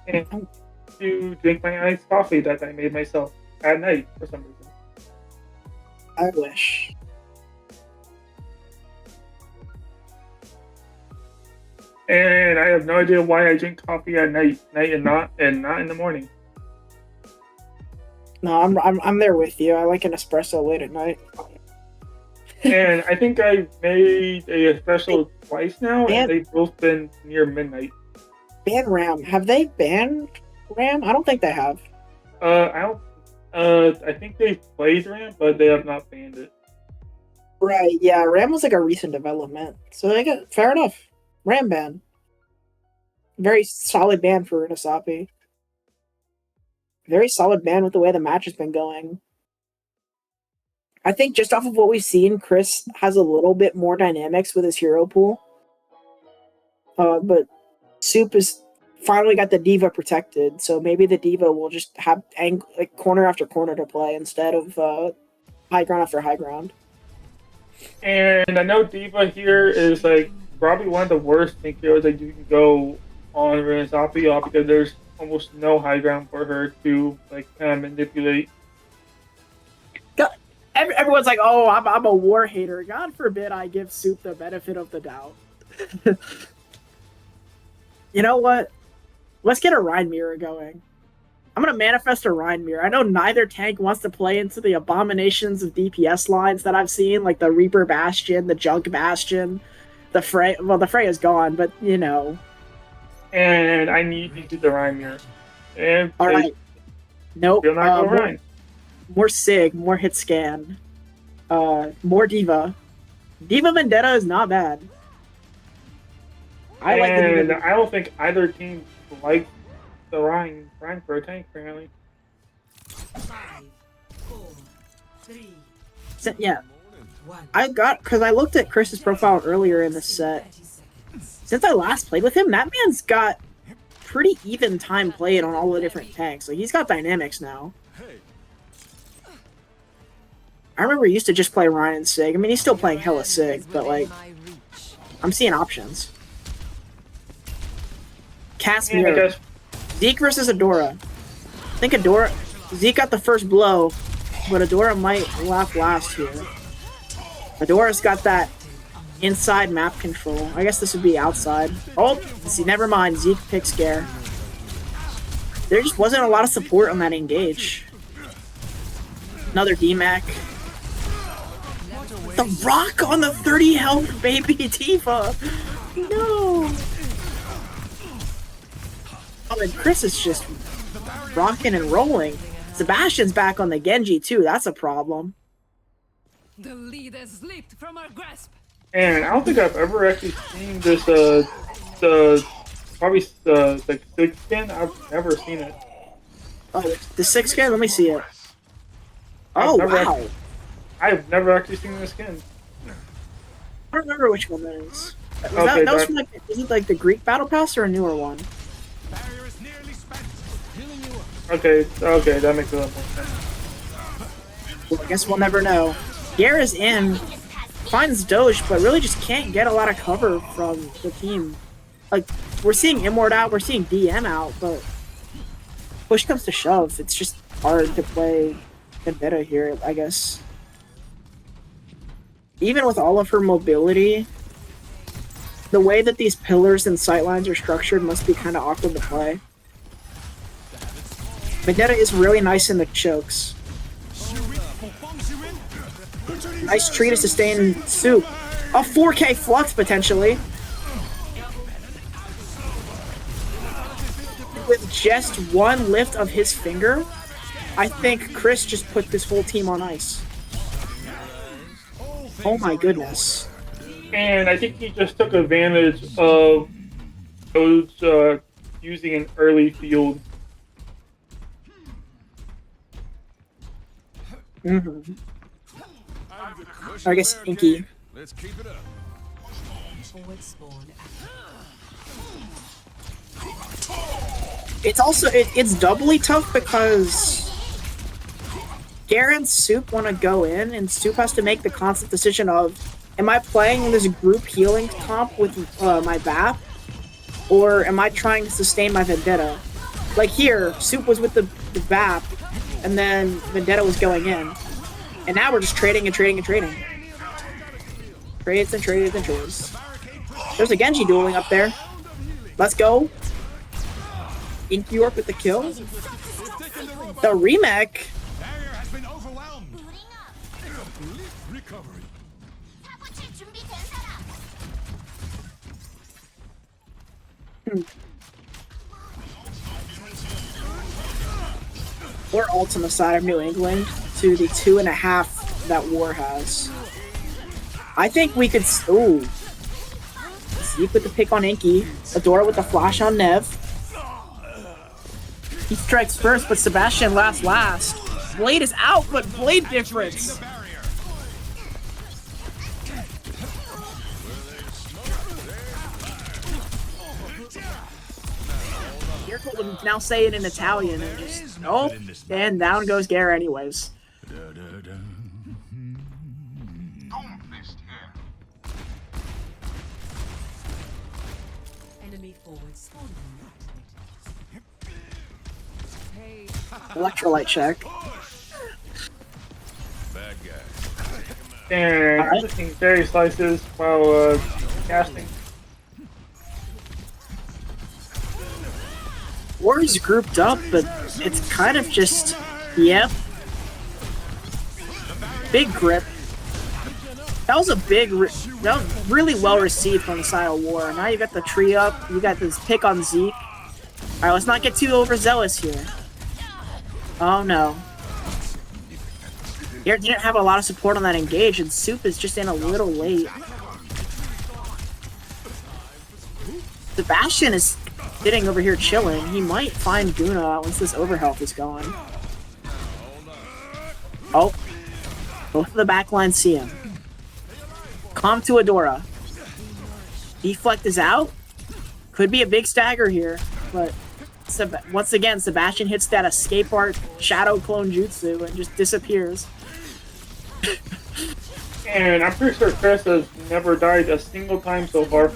S6: And to drink my iced coffee that I made myself at night for some reason.
S3: I wish.
S6: And I have no idea why I drink coffee at night and not in the morning.
S3: No, I'm there with you. I like an espresso late at night.
S6: And I think I made a espresso twice now, and they've both been near midnight.
S3: Ban Ram. Have they banned Ram? I don't think they have.
S6: I think they've played Ram, but they have not banned it.
S3: Right, yeah, Ram was like a recent development. So they got fair enough. Ram ban. Very solid ban for Inasapi. Very solid ban with the way the match has been going. I think just off of what we've seen, Chris has a little bit more dynamics with his hero pool. But Soup has finally got the Diva protected, so maybe the Diva will just have like corner after corner to play instead of high ground after high ground.
S6: And I know Diva here is like probably one of the worst tank heroes that you can go on Renasapi because there's almost no high ground for her to like kind of manipulate.
S3: Everyone's like, "Oh, I'm a War hater." God forbid I give Soup the benefit of the doubt. You know what? Let's get a Rhine Mirror going. I'm gonna manifest a Rhine Mirror. I know neither tank wants to play into the abominations of DPS lines that I've seen, like the Reaper Bastion, the Junk Bastion, the Frey. Well, the Frey is gone, but you know.
S6: And I need to do the Rhine Mirror. And
S3: all right. Nope. More Sig, more hit scan, more Diva. Diva Vendetta is not bad.
S6: I don't think either team likes the Rhine for a tank, apparently.
S8: 5, 4, 3.
S3: So, yeah. Because I looked at Chris's profile earlier in the set. Since I last played with him, that man's got pretty even time played on all the different tanks. Like, he's got dynamics now. I remember he used to just play Ryan and Sig. I mean, he's still playing hella Sig, but like, I'm seeing options. Casimir. Zeke versus Adora. I think Zeke got the first blow, but Adora might laugh last here. Adora's got that inside map control. I guess this would be outside. Oh, see, never mind. Zeke picks Gare. There just wasn't a lot of support on that engage. Another DMAC. The rock on the 30 health, baby Tifa. No. Oh, and Chris is just rocking and rolling. Sebastian's back on the Genji too. That's a problem.
S8: The leader slipped from our grasp.
S6: And I don't think I've ever actually seen this. Probably the 6 skin. I've never seen it.
S3: Oh, the 6 skin. Let me see it. Oh wow.
S6: I've never actually seen this skin.
S3: I don't remember which one that is. That was from like, is it like the Greek Battle Pass or a newer one?
S6: Okay, that makes a lot more sense.
S3: Well, I guess we'll never know. Gare in, finds Doge, but really just can't get a lot of cover from the team. Like, we're seeing Immort out, we're seeing DM out, but push comes to shove. It's just hard to play Vendetta here, I guess. Even with all of her mobility, the way that these pillars and sightlines are structured must be kind of awkward to play. Vendetta is really nice in the chokes. Nice tree to sustain Soup. A 4K flux potentially. With just one lift of his finger, I think Chris just put this whole team on ice. Oh my goodness.
S6: And I think he just took advantage of those using an early field.
S3: Mm-hmm. I guess Inky.
S7: Let's keep it up.
S3: It's also it's doubly tough because Gare and Soup want to go in, and Soup has to make the constant decision of, am I playing this group healing comp with my BAP, or am I trying to sustain my Vendetta? Like here, Soup was with the BAP, and then Vendetta was going in. And now we're just trading and trading and trading. Trades and trades and trades. There's a Genji dueling up there. Let's go. Ink York with the kill. The remake.
S7: Barrier has been overwhelmed. Recovery.
S3: Or Ultima side of New England to the 2.5 that War has. I think we could. Ooh. Zeke with the pick on Inky. Adora with the flash on Nev. He strikes first, but Sebastian last. Blade is out, but blade difference. Here could now say it in Italian and just nope. And down goes Gare anyways.
S8: Enemy forward spawn.
S3: Electrolyte check.
S7: Bad guy.
S6: And
S3: Alright.
S6: interesting berry slices while casting.
S3: War's grouped up, but it's kind of just, yep. Big grip. That was a big, that was really well received from the side of War. Now you got the tree up, you got this pick on Zeke. Alright, let's not get too overzealous here. Oh no. Here didn't have a lot of support on that engage, and Soup is just in a little late. Sebastian is sitting over here chilling. He might find Guna once this overhealth is gone. Oh. Both of the backlines see him. Calm to Adora. Deflect is out. Could be a big stagger here, but once again, Sebastian hits that escape art shadow clone jutsu and just disappears.
S6: And I'm pretty sure Chris has never died a single time so far.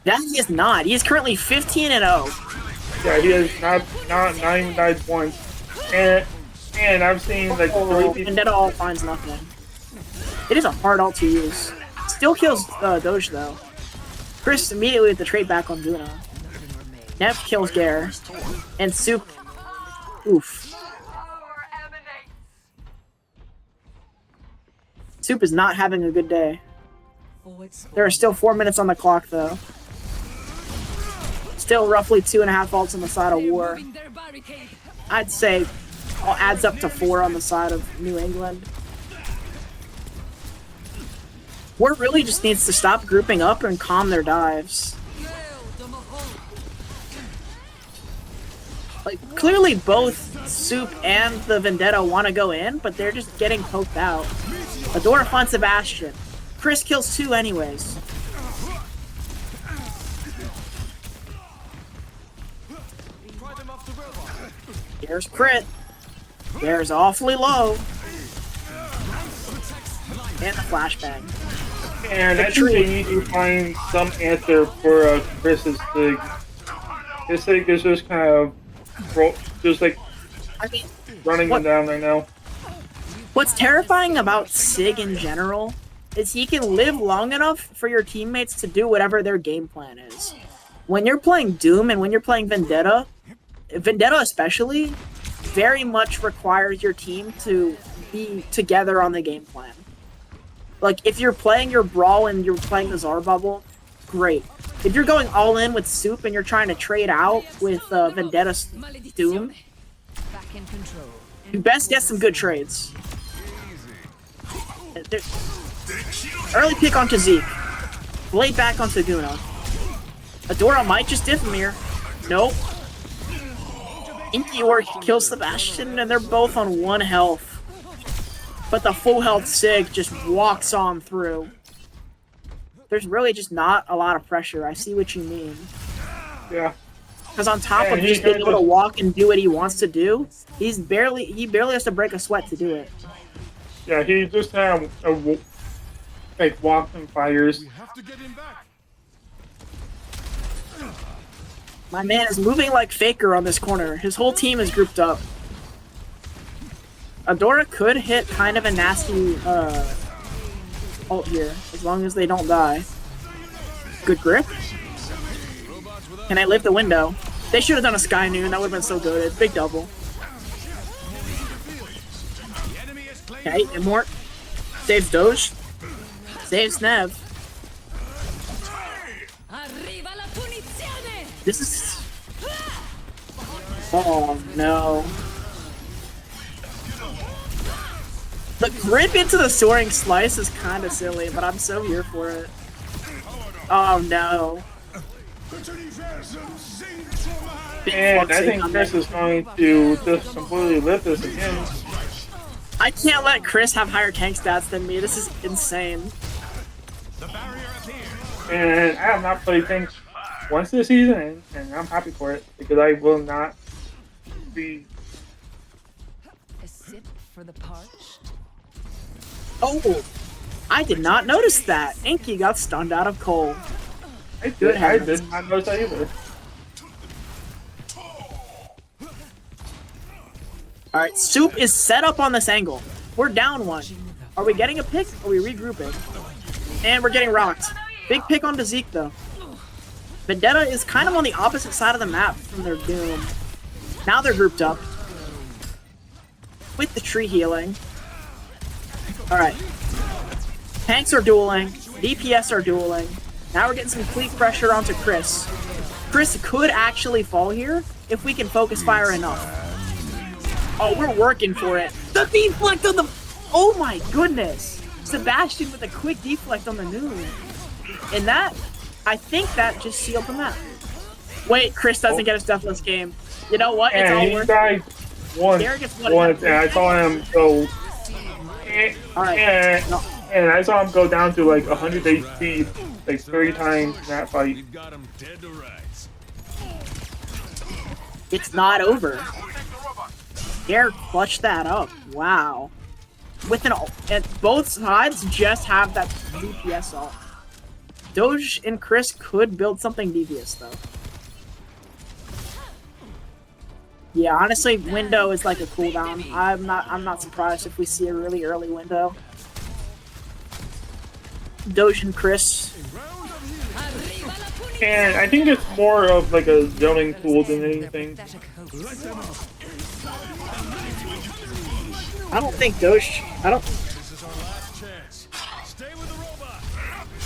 S3: That he is not. He is currently 15-0.
S6: Yeah, he has not even died once. And I've seen like 3 people.
S3: And that all finds nothing. It is a hard ult to use. Still kills Doge though. Chris immediately with the trade back on Luna. Nev kills Gare. And Soup. Oof. Soup is not having a good day. There are still 4 minutes on the clock though. Still roughly 2.5 ults on the side of War. I'd say all adds up to 4 on the side of New England. War really just needs to stop grouping up and calm their dives. Like, clearly both Soup and the Vendetta want to go in, but they're just getting poked out. Adora finds Sebastian. Chris kills 2 anyways. Here's crit. There's awfully low. And the flashbang.
S6: And I think they need to find some answer for Chris's Sig. His Sig is just kind of running him down right now.
S3: What's terrifying about Sig in general is he can live long enough for your teammates to do whatever their game plan is. When you're playing Doom and when you're playing Vendetta especially, very much requires your team to be together on the game plan. Like, if you're playing your Brawl and you're playing the Czar Bubble, great. If you're going all in with Soup and you're trying to trade out with Vendetta's Doom, you best get some good trades. Early pick onto Zeke. Blade back onto Guna. Adora might just diff Mir. Nope. Inkior kills Sebastian and they're both on 1 health. But the full health Sig just walks on through. There's really just not a lot of pressure. I see what you mean.
S6: Yeah.
S3: Because on top of just being able to walk and do what he wants to do, he barely has to break a sweat to do it.
S6: Yeah, he just had walk and fires.
S7: We have to get him back.
S3: My man is moving like Faker on this corner. His whole team is grouped up. Adora could hit kind of a nasty ult here, as long as they don't die. Good grip. Can I lift the window? They should have done a Sky Noon, that would have been so good. Big double. Okay, Immort. Saves Doge. Saves Nev. This is... Oh no. The grip into the soaring slice is kind of silly, but I'm so here for it. Oh no.
S6: And I think Chris is going to just completely lift this again.
S3: I can't let Chris have higher tank stats than me. This is insane.
S6: And I have not played tanks once this season, and I'm happy for it because I will not be.
S8: A sip for the parched.
S3: Oh, I did not notice that. Inky got stunned out of coal.
S6: I did not notice that either.
S3: Alright, Soup is set up on this angle. We're down 1. Are we getting a pick? Or are we regrouping? And we're getting rocked. Big pick onto Zeke though. Vendetta is kind of on the opposite side of the map from their Doom. Now they're grouped up. With the tree healing. Alright. Tanks are dueling. DPS are dueling. Now we're getting some fleet pressure onto Chris. Chris could actually fall here if we can focus fire enough. Oh, we're working for it. The deflect on the... Oh my goodness. Sebastian with a quick deflect on the Noon. And that... I think that just sealed the map. Wait, Chris doesn't get his deathless game. You know what? It's all worth it.
S6: Once, and I saw him go...
S3: Alright.
S6: And I saw him go down to like 100 HP like 3 times in that fight.
S7: We've got him dead to rights.
S3: It's not over. Gare clutched that up. Wow. with an ult, and both sides just have that DPS ult. Doge and Chris could build something devious though. Yeah, honestly, window is like a cooldown. I'm not surprised if we see a really early window. Doge and Chris.
S6: And I think it's more of like a zoning tool than anything.
S3: I don't think Doge. I don't.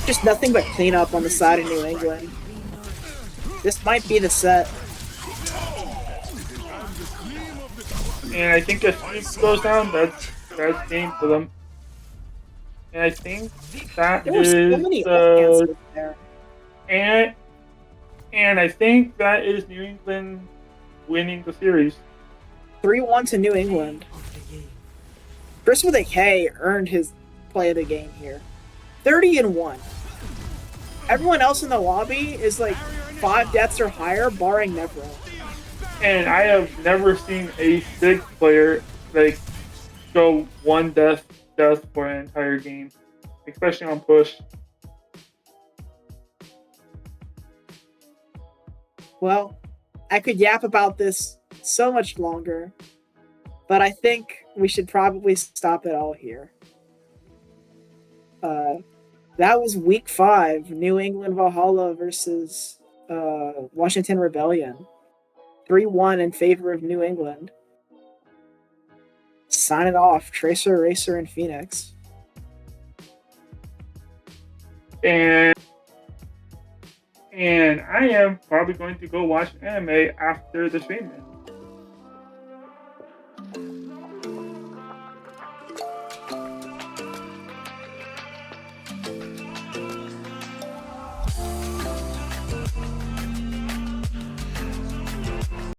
S3: Just nothing but cleanup on the side of New England. This might be the set.
S6: And I think if sweep goes down, that's game for them. And I think that
S3: There were so many cancels there.
S6: and I think that is New England winning the series.
S3: 3-1 to New England. Chris with a K earned his play of the game here. 30-1. Everyone else in the lobby is like 5 deaths or higher, barring Nevro.
S6: And I have never seen a SIG player like go 1 death for an entire game, especially on push.
S3: Well, I could yap about this so much longer, but I think we should probably stop it all here. That was week 5, New England Valhalla versus Washington Rebellion. 3-1 in favor of New England. Sign it off, Tracer, Racer, and Phoenix.
S6: And I am probably going to go watch anime after the stream ends.